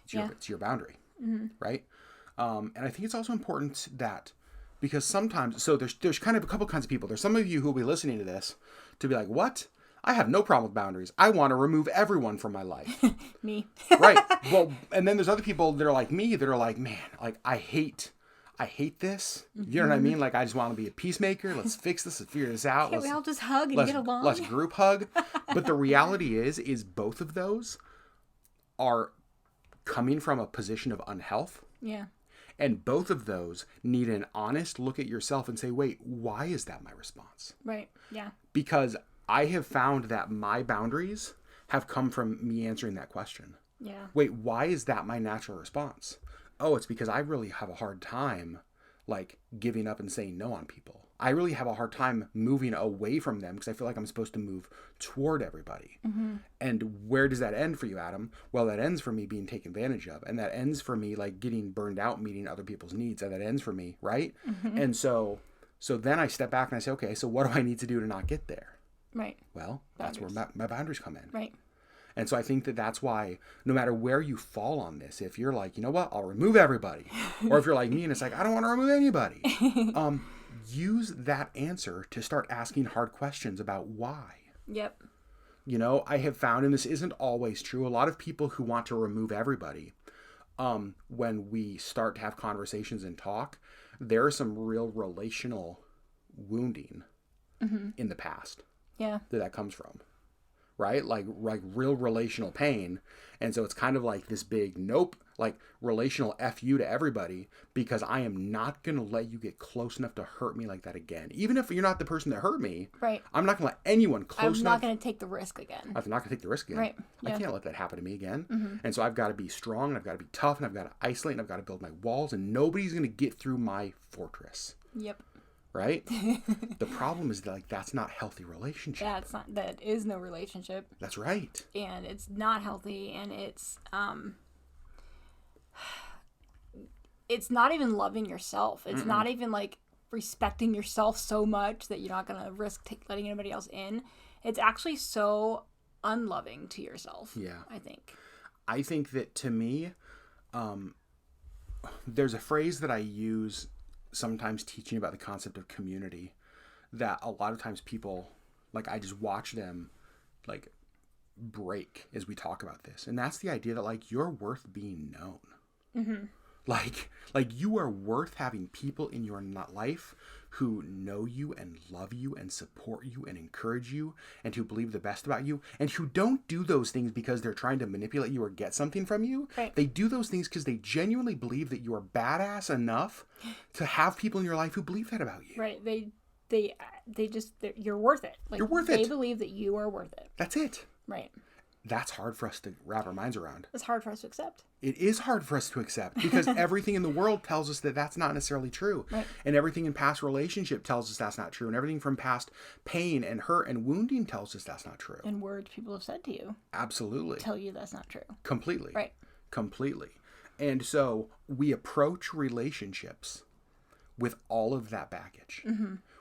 Speaker 1: It's your boundary. Mm-hmm. Right? And I think it's also important that, because sometimes, so there's kind of a couple kinds of people. There's some of you who will be listening to this to be like, what? I have no problem with boundaries. I want to remove everyone from my life.
Speaker 2: Me.
Speaker 1: Right. Well, and then there's other people that are like me, that are like, man, like, I hate this. You know what I mean? Like, I just want to be a peacemaker. Let's fix this. Let's figure this out.
Speaker 2: Can't we all just hug and get along?
Speaker 1: Let's group hug. But the reality is both of those are coming from a position of unhealth.
Speaker 2: Yeah.
Speaker 1: And both of those need an honest look at yourself and say, wait, why is that my response?
Speaker 2: Right. Yeah.
Speaker 1: Because I have found that my boundaries have come from me answering that question.
Speaker 2: Yeah.
Speaker 1: Wait, why is that my natural response? Oh, it's because I really have a hard time, like, giving up and saying no on people. I really have a hard time moving away from them because I feel like I'm supposed to move toward everybody. Mm-hmm. And where does that end for you, Adam? Well, that ends for me being taken advantage of. And that ends for me, like, getting burned out, meeting other people's needs. And that ends for me, right? Mm-hmm. And so then I step back and I say, okay, so what do I need to do to not get there?
Speaker 2: Right.
Speaker 1: Well, that's where my boundaries come in.
Speaker 2: Right.
Speaker 1: And so I think that that's why, no matter where you fall on this, if you're like, you know what, I'll remove everybody. Or if you're like me and it's like, I don't want to remove anybody. Use that answer to start asking hard questions about why.
Speaker 2: Yep.
Speaker 1: You know, I have found, and this isn't always true, a lot of people who want to remove everybody, when we start to have conversations and talk, there is some real relational wounding in the past.
Speaker 2: Yeah.
Speaker 1: That comes from. Right? Like real relational pain. And so it's kind of like this big nope, like relational F you to everybody, because I am not going to let you get close enough to hurt me like that again. Even if you're not the person that hurt me,
Speaker 2: right? I'm
Speaker 1: not going to let anyone close enough.
Speaker 2: I'm not going to take the risk again.
Speaker 1: I'm not going to take the risk again.
Speaker 2: Right. Yeah.
Speaker 1: I can't let that happen to me again. Mm-hmm. And so I've got to be strong, and I've got to be tough, and I've got to isolate, and I've got to build my walls, and nobody's going to get through my fortress.
Speaker 2: Yep.
Speaker 1: Right? The problem is that, like, that's not healthy relationship.
Speaker 2: That is no relationship.
Speaker 1: That's right.
Speaker 2: And it's not healthy, and it's not even loving yourself. It's not even, like, respecting yourself so much that you're not going to risk letting anybody else in. It's actually so unloving to yourself. Yeah. I think
Speaker 1: that, to me, there's a phrase that I use sometimes teaching about the concept of community, that a lot of times people, like, I just watch them, like, break as we talk about this. And that's the idea that, like, you're worth being known. Mm-hmm. Like you are worth having people in your life who know you and love you and support you and encourage you and who believe the best about you and who don't do those things because they're trying to manipulate you or get something from you. Right. They do those things because they genuinely believe that you are badass enough to have people in your life who believe that about you.
Speaker 2: Right. You're worth it. Like,
Speaker 1: you're worth it.
Speaker 2: They believe that you are worth it.
Speaker 1: That's it.
Speaker 2: Right.
Speaker 1: That's hard for us to wrap our minds around.
Speaker 2: It's hard for us to accept.
Speaker 1: It is hard for us to accept because everything in the world tells us that that's not necessarily true. Right. And everything in past relationship tells us that's not true. And everything from past pain and hurt and wounding tells us that's not true.
Speaker 2: And words people have said to you.
Speaker 1: Absolutely.
Speaker 2: Tell you that's not true.
Speaker 1: Completely.
Speaker 2: Right.
Speaker 1: Completely. And so we approach relationships with all of that baggage,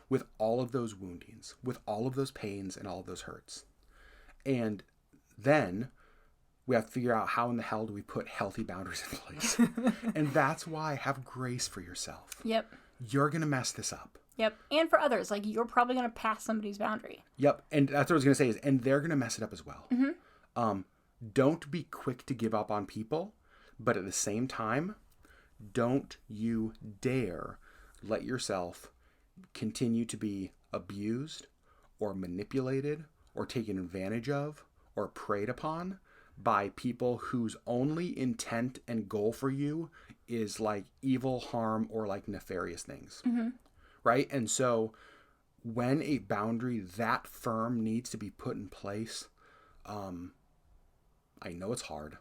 Speaker 1: with all of those woundings, with all of those pains and all of those hurts. And then we have to figure out how in the hell do we put healthy boundaries in place. And that's why have grace for yourself.
Speaker 2: Yep.
Speaker 1: You're going to mess this up.
Speaker 2: Yep. And for others, like you're probably going to pass somebody's boundary.
Speaker 1: Yep. And that's what I was going to say is, and they're going to mess it up as well. Don't be quick to give up on people, but at the same time, don't you dare let yourself continue to be abused or manipulated or taken advantage of or preyed upon by people whose only intent and goal for you is like evil, harm, or like nefarious things. Right? And so when a boundary that firm needs to be put in place, I know it's hard,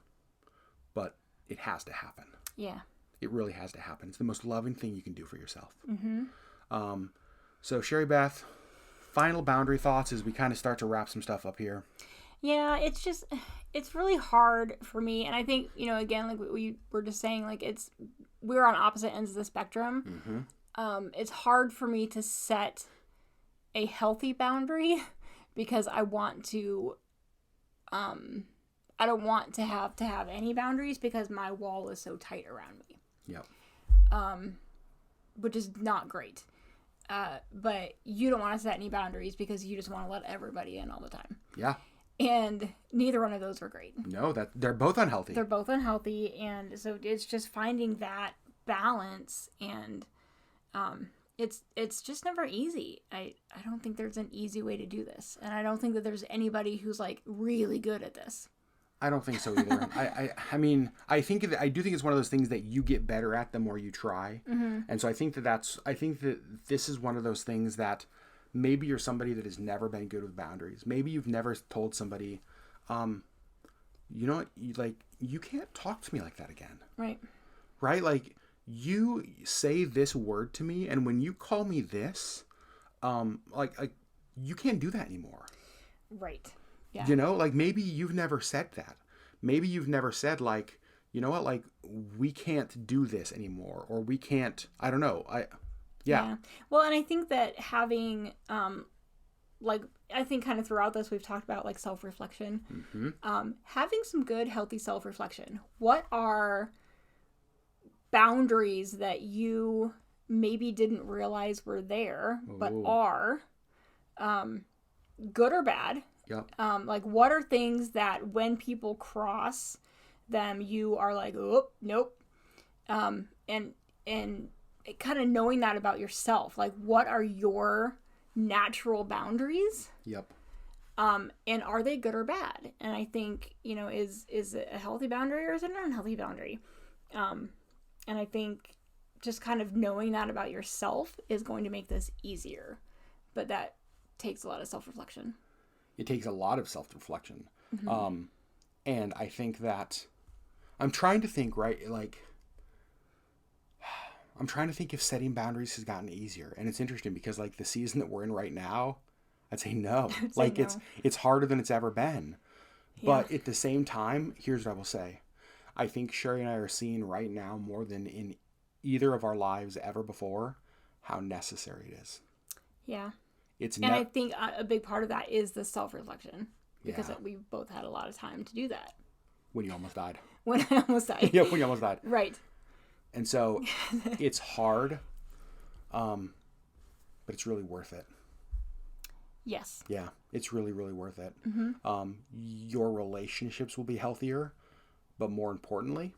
Speaker 1: but it has to happen.
Speaker 2: Yeah.
Speaker 1: It really has to happen. It's the most loving thing you can do for yourself. So Sherry Beth, final boundary thoughts as we kind of start to wrap some stuff up here.
Speaker 2: Yeah, it's really hard for me. And I think, again, like we were just saying, like we're on opposite ends of the spectrum. It's hard for me to set a healthy boundary because I want to, I don't want to have any boundaries because my wall is so tight around me.
Speaker 1: Yep.
Speaker 2: Which is not great. But you don't want to set any boundaries because you just want to let everybody in all the time.
Speaker 1: Yeah. And
Speaker 2: neither one of those are great.
Speaker 1: No, they're both unhealthy.
Speaker 2: They're both unhealthy, and so it's just finding that balance, and it's just never easy. I don't think there's an easy way to do this, and I don't think that there's anybody who's like really good at this.
Speaker 1: I don't think so either. I mean, I do think it's one of those things that you get better at the more you try. And so I think that this is one of those things that maybe you're somebody that has never been good with boundaries. Maybe you've never told somebody, you know what, you can't talk to me like that again.
Speaker 2: Right.
Speaker 1: Right? Like, you say this word to me, and when you call me this, like you can't do that anymore.
Speaker 2: Right. Yeah.
Speaker 1: Like maybe you've never said that. Maybe you've never said like, you know what, like we can't do this anymore, or we can't, I don't know. Yeah.
Speaker 2: Well, and I think that having, I think kind of throughout this, we've talked about like self-reflection, having some good, healthy self-reflection. What are boundaries that you maybe didn't realize were there, but are, good or bad?
Speaker 1: Yep.
Speaker 2: Like what are things that when people cross them, you are like, oh, nope. And kind of knowing that about yourself, like what are your natural boundaries?
Speaker 1: Yep.
Speaker 2: And are they good or bad? And I think, is it a healthy boundary or is it an unhealthy boundary? And I think just kind of knowing that about yourself is going to make this easier, but that takes a lot of self-reflection.
Speaker 1: It takes a lot of self-reflection. And I think that I'm trying to think, right? Like, I'm trying to think if setting boundaries has gotten easier. And it's interesting because like the season that we're in right now, I'd say no. It's harder than it's ever been. Yeah. But at the same time, here's what I will say. I think Sherry and I are seeing right now more than in either of our lives ever before how necessary it is.
Speaker 2: Yeah. I think a big part of that is the self-reflection because we both had a lot of time to do that.
Speaker 1: When you almost died.
Speaker 2: When I almost died.
Speaker 1: Yeah, when you almost died.
Speaker 2: Right.
Speaker 1: And so it's hard, but it's really worth it.
Speaker 2: Yes.
Speaker 1: Yeah, it's really, really worth it. Your relationships will be healthier, but more importantly,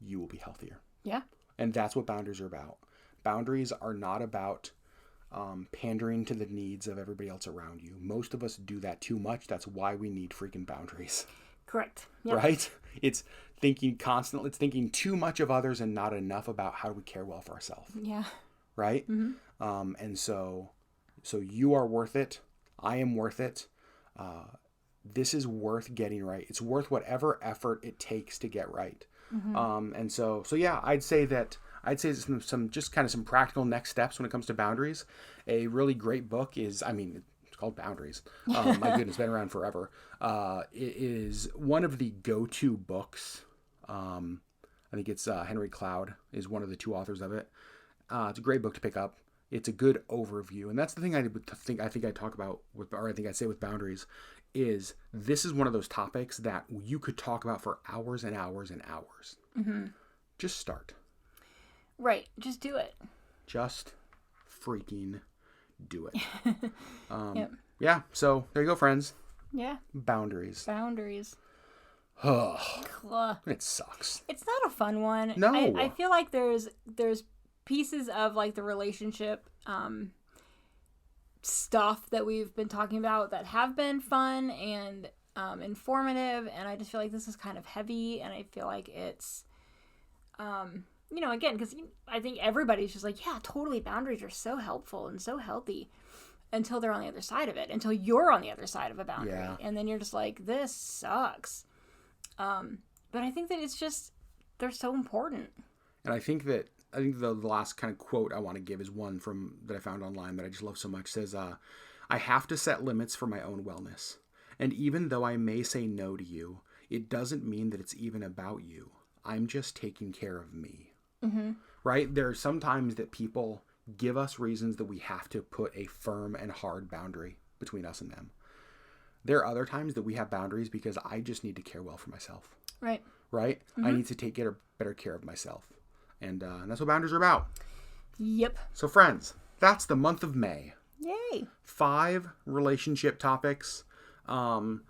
Speaker 1: you will be healthier.
Speaker 2: Yeah.
Speaker 1: And that's what boundaries are about. Boundaries are not about pandering to the needs of everybody else around you. Most of us do that too much. That's why we need freaking boundaries.
Speaker 2: Correct. Yep.
Speaker 1: Right? It's thinking constantly. It's thinking too much of others and not enough about how we care well for ourselves.
Speaker 2: Yeah.
Speaker 1: Right? And so you are worth it. I am worth it. This is worth getting right. It's worth whatever effort it takes to get right. And so yeah, I'd say some just kind of some practical next steps when it comes to boundaries. A really great book is, it's called Boundaries. My goodness, it's been around forever. It is one of the go-to books. I I think it's Henry Cloud is one of the two authors of it. It's a great book to pick up. It's a good overview, and that's the thing I think I talk about with, or I think I say with boundaries, is this is one of those topics that you could talk about for hours and hours and hours.
Speaker 2: Mm-hmm.
Speaker 1: Just start.
Speaker 2: Right. Just do it.
Speaker 1: Just freaking do it.
Speaker 2: Yep.
Speaker 1: Yeah. So there you go, friends.
Speaker 2: Yeah.
Speaker 1: Boundaries.
Speaker 2: Boundaries.
Speaker 1: Oh, it sucks.
Speaker 2: It's not a fun one.
Speaker 1: No.
Speaker 2: I feel like there's pieces of like the relationship stuff that we've been talking about that have been fun and informative, and I just feel like this is kind of heavy, and I feel like it's again, because I think everybody's just like, yeah, totally, boundaries are so helpful and so healthy until they're on the other side of it, until you're on the other side of a boundary.
Speaker 1: Yeah.
Speaker 2: And then you're just like, this sucks. But I think that it's just, they're so important.
Speaker 1: And I think the last kind of quote I want to give is one from that I found online that I just love so much. It says, I have to set limits for my own wellness. And even though I may say no to you, it doesn't mean that it's even about you. I'm just taking care of me.
Speaker 2: Mm-hmm.
Speaker 1: Right? There are some times that people give us reasons that we have to put a firm and hard boundary between us and them. There are other times that we have boundaries because I just need to care well for myself.
Speaker 2: Right.
Speaker 1: Right? Mm-hmm. I need to take better care of myself. And that's what boundaries are about.
Speaker 2: Yep.
Speaker 1: So friends, that's the month of May.
Speaker 2: Yay. 5
Speaker 1: relationship topics. And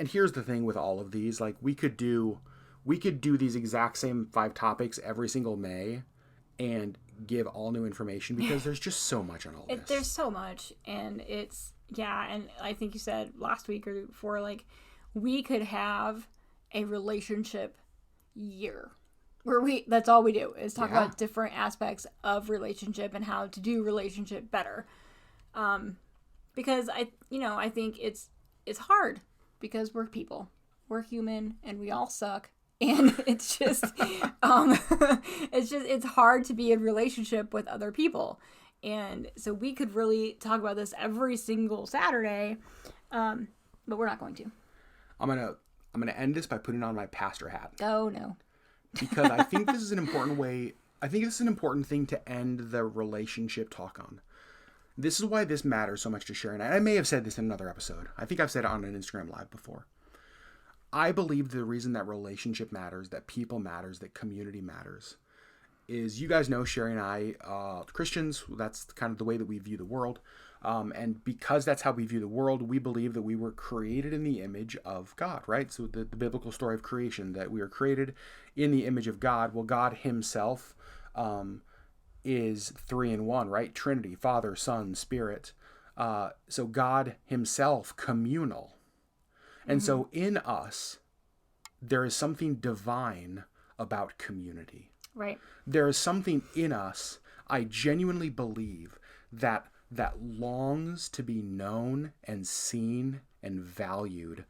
Speaker 1: here's the thing with all of these, like we could do these exact same 5 topics every single May and give all new information because there's just so much on all this.
Speaker 2: There's so much, and it's, yeah, and I think you said last week or before, like, we could have a relationship year where that's all we do is talk about different aspects of relationship and how to do relationship better. Because I think it's hard because we're people, we're human, and we all suck. And it's just, it's hard to be in relationship with other people. And so we could really talk about this every single Saturday. But we're not going to.
Speaker 1: I'm going to end this by putting on my pastor hat.
Speaker 2: Oh no.
Speaker 1: Because I think this is an important thing to end the relationship talk on. This is why this matters so much to Sharon. I may have said this in another episode. I think I've said it on an Instagram Live before. I believe the reason that relationship matters, that people matters, that community matters, is you guys know Sherry and I, Christians, that's kind of the way that we view the world. And because that's how we view the world, we believe that we were created in the image of God, right? So the biblical story of creation, that we are created in the image of God. Well, God himself is 3 in 1, right? Trinity, Father, Son, Spirit. So God himself, communal. And so in us, there is something divine about community.
Speaker 2: Right.
Speaker 1: There is something in us, I genuinely believe, that longs to be known and seen and valued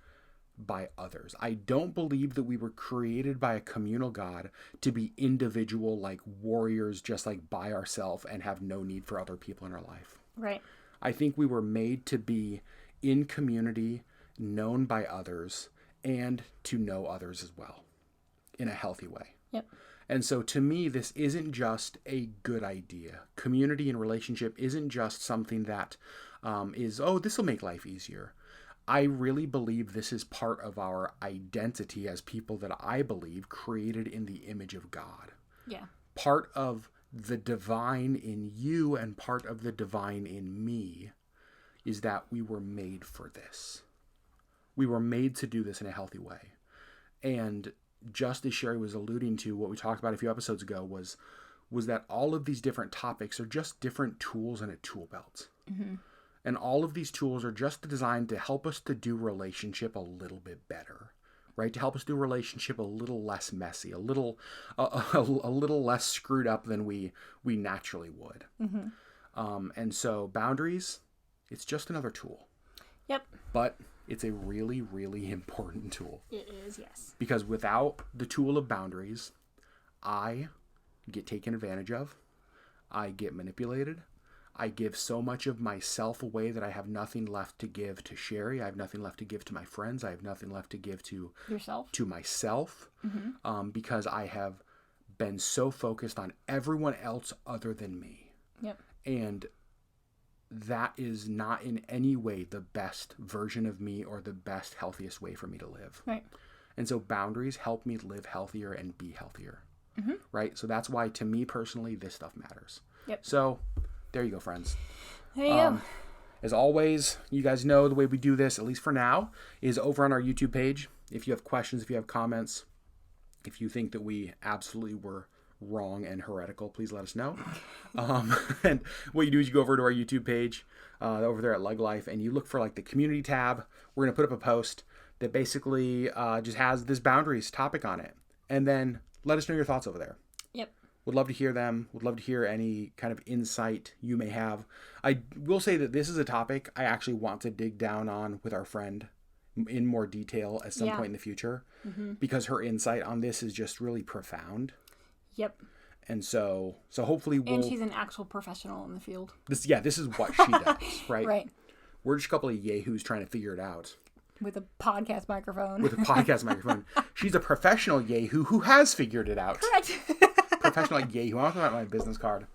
Speaker 1: by others. I don't believe that we were created by a communal God to be individual, like warriors, just like by ourselves and have no need for other people in our life.
Speaker 2: Right.
Speaker 1: I think we were made to be in community, known by others, and to know others as well in a healthy way.
Speaker 2: Yep.
Speaker 1: And so to me, this isn't just a good idea. Community and relationship isn't just something that this will make life easier. I really believe this is part of our identity as people that I believe created in the image of God.
Speaker 2: Yeah.
Speaker 1: Part of the divine in you and part of the divine in me is that we were made for this. We were made to do this in a healthy way. And just as Sherry was alluding to, what we talked about a few episodes ago was that all of these different topics are just different tools in a tool belt. Mm-hmm. And all of these tools are just designed to help us to do relationship a little bit better, right? To help us do relationship a little less messy, a little less screwed up than we naturally would. Mm-hmm. And so boundaries, it's just another tool.
Speaker 2: Yep.
Speaker 1: But it's a really, really important tool.
Speaker 2: It is, yes.
Speaker 1: Because without the tool of boundaries, I get taken advantage of. I get manipulated. I give so much of myself away that I have nothing left to give to Sherry. I have nothing left to give to my friends. I have nothing left to give to
Speaker 2: yourself,
Speaker 1: to myself, mm-hmm. Because I have been so focused on everyone else other than me.
Speaker 2: Yep.
Speaker 1: And that is not in any way the best version of me or the best, healthiest way for me to live.
Speaker 2: Right.
Speaker 1: And so boundaries help me live healthier and be healthier.
Speaker 2: Mm-hmm.
Speaker 1: Right? So that's why, to me personally, this stuff matters.
Speaker 2: Yep.
Speaker 1: So there you go, friends.
Speaker 2: There you go.
Speaker 1: As always, you guys know the way we do this, at least for now, is over on our YouTube page. If you have questions, if you have comments, if you think that we absolutely were wrong and heretical, please let us know. And what you do is you go over to our YouTube page over there at LeggLife, and you look for like the community tab. We're going to put up a post that basically just has this boundaries topic on it. And then let us know your thoughts over there.
Speaker 2: Yep.
Speaker 1: Would love to hear them. Would love to hear any kind of insight you may have. I will say that this is a topic I actually want to dig down on with our friend in more detail at some point in the future, because her insight on this is just really profound.
Speaker 2: Yep.
Speaker 1: And so hopefully we'll...
Speaker 2: And she's an actual professional in the field.
Speaker 1: This is what she does, right?
Speaker 2: Right.
Speaker 1: We're just a couple of yahoos trying to figure it out.
Speaker 2: With a podcast microphone.
Speaker 1: With a podcast microphone. She's a professional yahoo who has figured it out.
Speaker 2: Correct.
Speaker 1: Professional yahoo. I want to put my business card.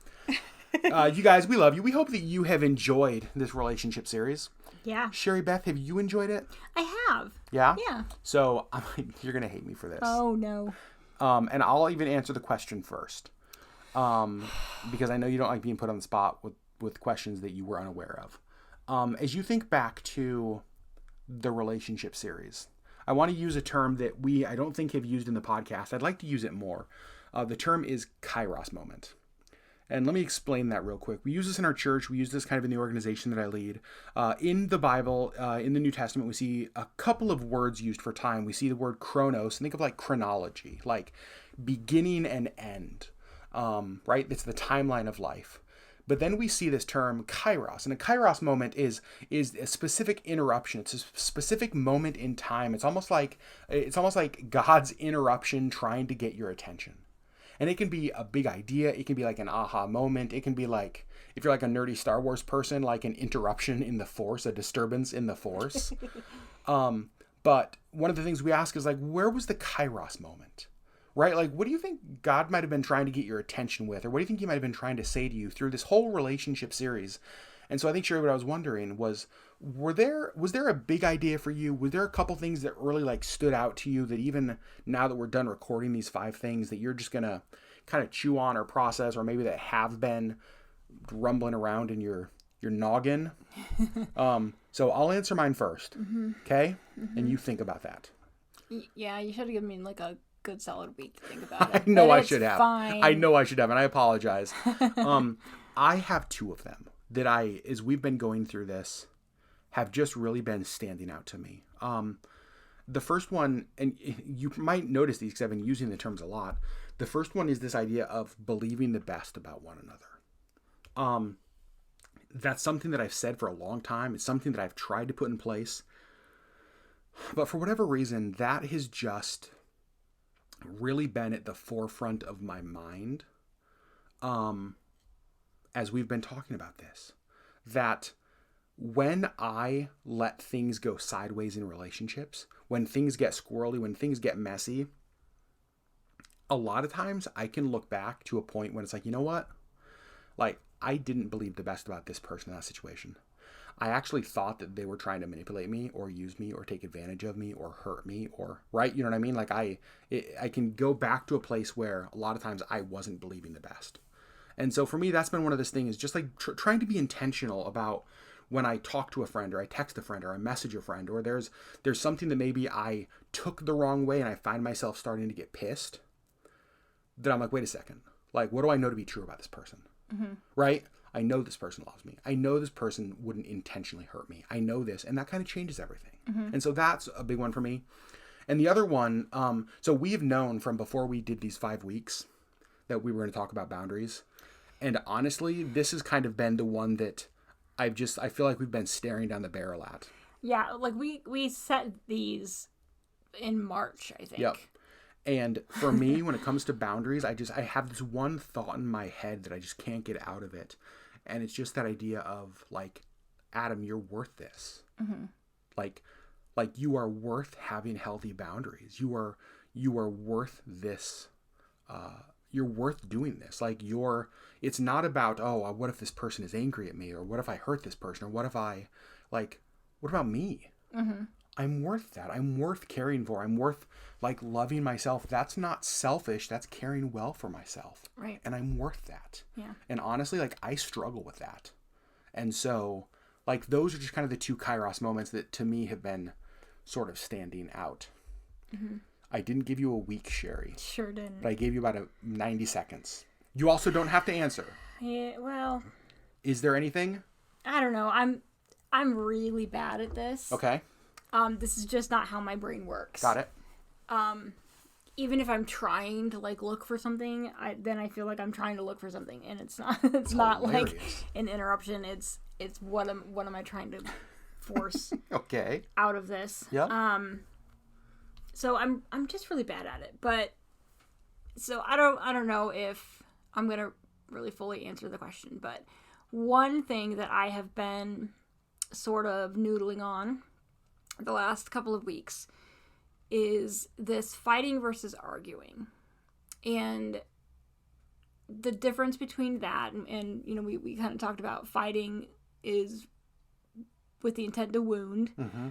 Speaker 1: You guys, we love you. We hope that you have enjoyed this relationship series.
Speaker 2: Yeah.
Speaker 1: Sherry Beth, have you enjoyed it?
Speaker 2: I have.
Speaker 1: Yeah?
Speaker 2: Yeah.
Speaker 1: So, you're going to hate me for this.
Speaker 2: Oh, no.
Speaker 1: And I'll even answer the question first. Because I know you don't like being put on the spot with questions that you were unaware of. As you think back to the relationship series, I want to use a term that I don't think have used in the podcast. I'd like to use it more. The term is Kairos moment. And let me explain that real quick. We use this in our church. We use this kind of in the organization that I lead. In the Bible, in the New Testament, we see a couple of words used for time. We see the word chronos. Think of like chronology, like beginning and end, right? It's the timeline of life. But then we see this term kairos. And a kairos moment is a specific interruption. It's a specific moment in time. It's almost like God's interruption trying to get your attention. And it can be a big idea. It can be like an aha moment. It can be like, if you're like a nerdy Star Wars person, like an interruption in the Force, a disturbance in the Force. But one of the things we ask is like, where was the Kairos moment? Right? Like, what do you think God might have been trying to get your attention with? Or what do you think he might have been trying to say to you through this whole relationship series? And so I think, Sherry, what I was wondering was there a big idea for you? Was there a couple things that really like stood out to you that even now that we're done recording these 5 things that you're just going to kind of chew on or process, or maybe that have been rumbling around in your noggin? So I'll answer mine first. Okay? And you think about that.
Speaker 2: Yeah, you should have given me like a good solid week to think about it.
Speaker 1: I know I
Speaker 2: It's
Speaker 1: should have.
Speaker 2: fine.
Speaker 1: I know I should have, and I apologize. I have 2 of them that as we've been going through this, have just really been standing out to me. The first one, and you might notice these because I've been using the terms a lot. The first one is this idea of believing the best about one another. That's something that I've said for a long time. It's something that I've tried to put in place. But for whatever reason, that has just really been at the forefront of my mind as we've been talking about this. That when I let things go sideways in relationships, when things get squirrely, when things get messy, a lot of times I can look back to a point when it's like, you know what? Like, I didn't believe the best about this person in that situation. I actually thought that they were trying to manipulate me or use me or take advantage of me or hurt me or, right? You know what I mean? Like I can go back to a place where a lot of times I wasn't believing the best. And so for me, that's been one of those things, just like trying to be intentional about when I talk to a friend or I text a friend or I message a friend, or there's something that maybe I took the wrong way and I find myself starting to get pissed, that I'm like, wait a second. Like, what do I know to be true about this person? Mm-hmm. Right? I know this person loves me. I know this person wouldn't intentionally hurt me. I know this. And that kind of changes everything. Mm-hmm. And so that's a big one for me. And the other one, so we have known from before we did these 5 weeks that we were going to talk about boundaries. And honestly, this has kind of been the one that I feel like we've been staring down the barrel at.
Speaker 2: Yeah, like we set these in March, I think.
Speaker 1: Yep. And for me, when it comes to boundaries, I have this one thought in my head that I just can't get out of it. And it's just that idea of like, Adam, you're worth this. Mm-hmm. Like you are worth having healthy boundaries. You are worth this worth doing this. Like it's not about, oh, what if this person is angry at me, or what if I hurt this person, or what about me? Mm-hmm. I'm worth that. I'm worth caring for. I'm worth like loving myself. That's not selfish. That's caring well for myself.
Speaker 2: Right.
Speaker 1: And I'm worth that.
Speaker 2: Yeah.
Speaker 1: And honestly, like I struggle with that. And so like those are just kind of the two Kairos moments that to me have been sort of standing out. Mm-hmm. I didn't give you a week, Sherry.
Speaker 2: Sure didn't.
Speaker 1: But I gave you about 90 seconds. You also don't have to answer.
Speaker 2: Yeah, well.
Speaker 1: Is there anything?
Speaker 2: I don't know. I'm really bad at this.
Speaker 1: Okay.
Speaker 2: This is just not how my brain works.
Speaker 1: Got it.
Speaker 2: Even if I'm trying to like look for something, then I feel like I'm trying to look for something, and it's not. It's not like an interruption. It's what am I trying to force
Speaker 1: okay
Speaker 2: out of this?
Speaker 1: Yeah.
Speaker 2: So I'm just really bad at it, but so I don't know if I'm gonna really fully answer the question, but one thing that I have been sort of noodling on the last couple of weeks is this fighting versus arguing, and the difference between that and you know we kind of talked about fighting is with the intent to wound, mm-hmm.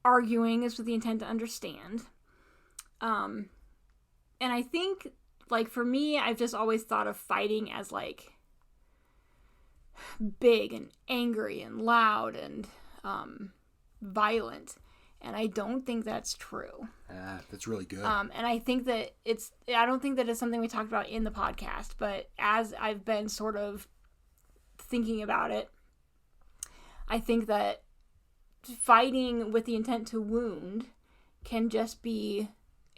Speaker 2: Arguing is with the intent to understand, and I think like for me I've just always thought of fighting as like big and angry and loud and violent. And I don't think that's true.
Speaker 1: That's really good.
Speaker 2: And I think that I don't think that it's something we talked about in the podcast, but as I've been sort of thinking about it, I think that fighting with the intent to wound can just be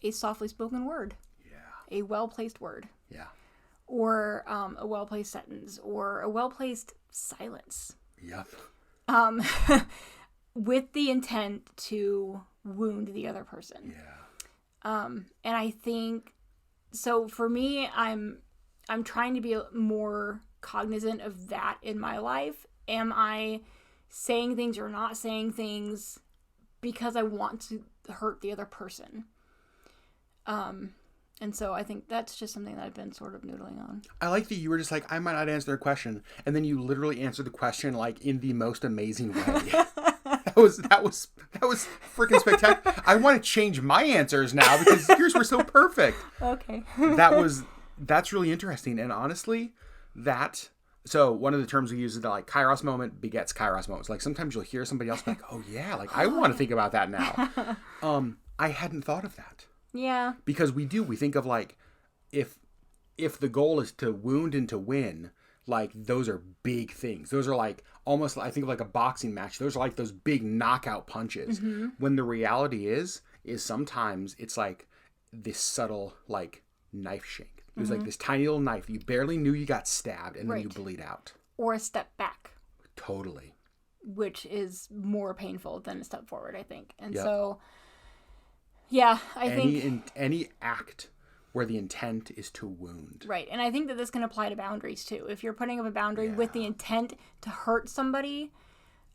Speaker 2: a softly spoken word. Yeah. A well-placed word.
Speaker 1: Yeah.
Speaker 2: Or a well-placed sentence, or a well-placed silence.
Speaker 1: Yep.
Speaker 2: With the intent to wound the other person.
Speaker 1: Yeah.
Speaker 2: And I think so for me, I'm trying to be more cognizant of that in my life. Am I saying things or not saying things because I want to hurt the other person? And so I think that's just something that I've been sort of noodling on.
Speaker 1: I like that you were just like, I might not answer their question. And then you literally answered the question like in the most amazing way. That was freaking spectacular. I want to change my answers now because yours were so perfect.
Speaker 2: Okay.
Speaker 1: That's really interesting. And honestly, so one of the terms we use is that like Kairos moment begets Kairos moments. Like sometimes you'll hear somebody else be like, oh yeah, like I want to think about that now. I hadn't thought of that.
Speaker 2: Yeah.
Speaker 1: Because we think of like, if the goal is to wound and to win, like those are big things. Those are like almost, I think of like a boxing match. Those are like those big knockout punches. Mm-hmm. When the reality is sometimes it's like this subtle like knife shank. It was like this tiny little knife. You barely knew you got stabbed and then you bleed out.
Speaker 2: Or a step back.
Speaker 1: Totally.
Speaker 2: Which is more painful than a step forward, I think. And so, yeah, I think
Speaker 1: any act where the intent is to wound.
Speaker 2: Right. And I think that this can apply to boundaries too. If you're putting up a boundary with the intent to hurt somebody,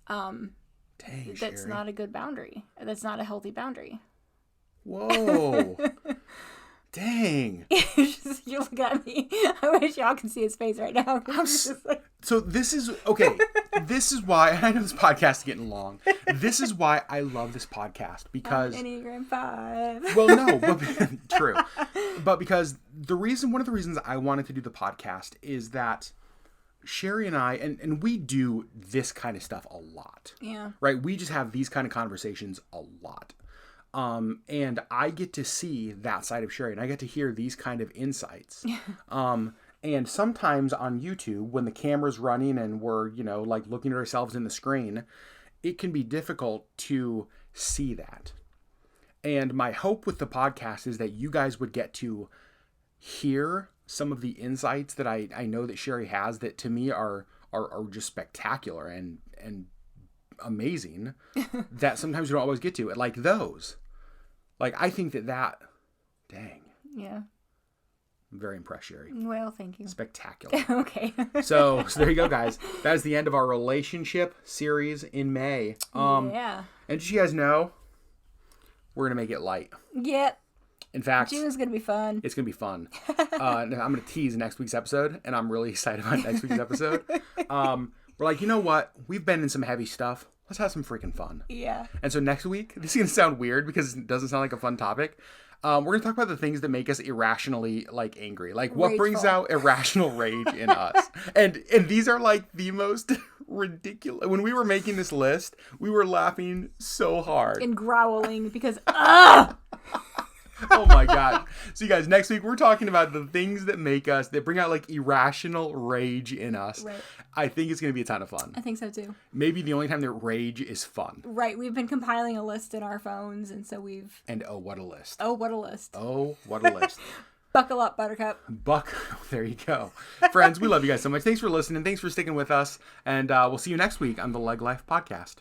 Speaker 2: that's
Speaker 1: Sherry.
Speaker 2: not a good boundary. That's not a healthy boundary.
Speaker 1: Whoa. Dang.
Speaker 2: You look at me. I wish y'all could see his face right now.
Speaker 1: So this is, okay, this is why, and I know this podcast is getting long. This is why I love this podcast, because...
Speaker 2: Enneagram 5.
Speaker 1: Well, no, but true. But because one of the reasons I wanted to do the podcast is that Sherry and I, and we do this kind of stuff a lot.
Speaker 2: Yeah. Right?
Speaker 1: We just have these kind of conversations a lot. And I get to see that side of Sherry, and I get to hear these kind of insights. And sometimes on YouTube, when the camera's running and we're, like looking at ourselves in the screen, it can be difficult to see that. And my hope with the podcast is that you guys would get to hear some of the insights that I know that Sherry has that to me are just spectacular and amazing that sometimes you don't always get to. Like those. Like, I think that dang.
Speaker 2: Yeah.
Speaker 1: I'm very impressed, Sherry.
Speaker 2: Well, thank you.
Speaker 1: Spectacular.
Speaker 2: Okay.
Speaker 1: So there you go, guys. That is the end of our relationship series in May.
Speaker 2: Yeah.
Speaker 1: And did you guys know we're going to make it light?
Speaker 2: Yep.
Speaker 1: In fact,
Speaker 2: June's gonna be fun.
Speaker 1: it's going to be fun. I'm going to tease next week's episode, and I'm really excited about next week's episode. We're like, you know what? We've been in some heavy stuff. Let's have some freaking fun.
Speaker 2: Yeah.
Speaker 1: And so next week, this is going to sound weird because it doesn't sound like a fun topic. We're going to talk about the things that make us irrationally, like, angry. Like, what brings out irrational rage in us. And these are, like, the most ridiculous. When we were making this list, we were laughing so hard.
Speaker 2: And growling because, ugh!
Speaker 1: Oh my God. So you guys, next week we're talking about the things that bring out like irrational rage in us.
Speaker 2: Right.
Speaker 1: I think it's going to be a ton of fun.
Speaker 2: I think so too.
Speaker 1: Maybe the only time that rage is fun.
Speaker 2: Right. We've been compiling a list in our phones, and so we've...
Speaker 1: And oh, what a list.
Speaker 2: Oh, what a list.
Speaker 1: Oh, what a list.
Speaker 2: Buckle up, Buttercup.
Speaker 1: There you go. Friends, we love you guys so much. Thanks for listening. Thanks for sticking with us. And we'll see you next week on the LeggLife podcast.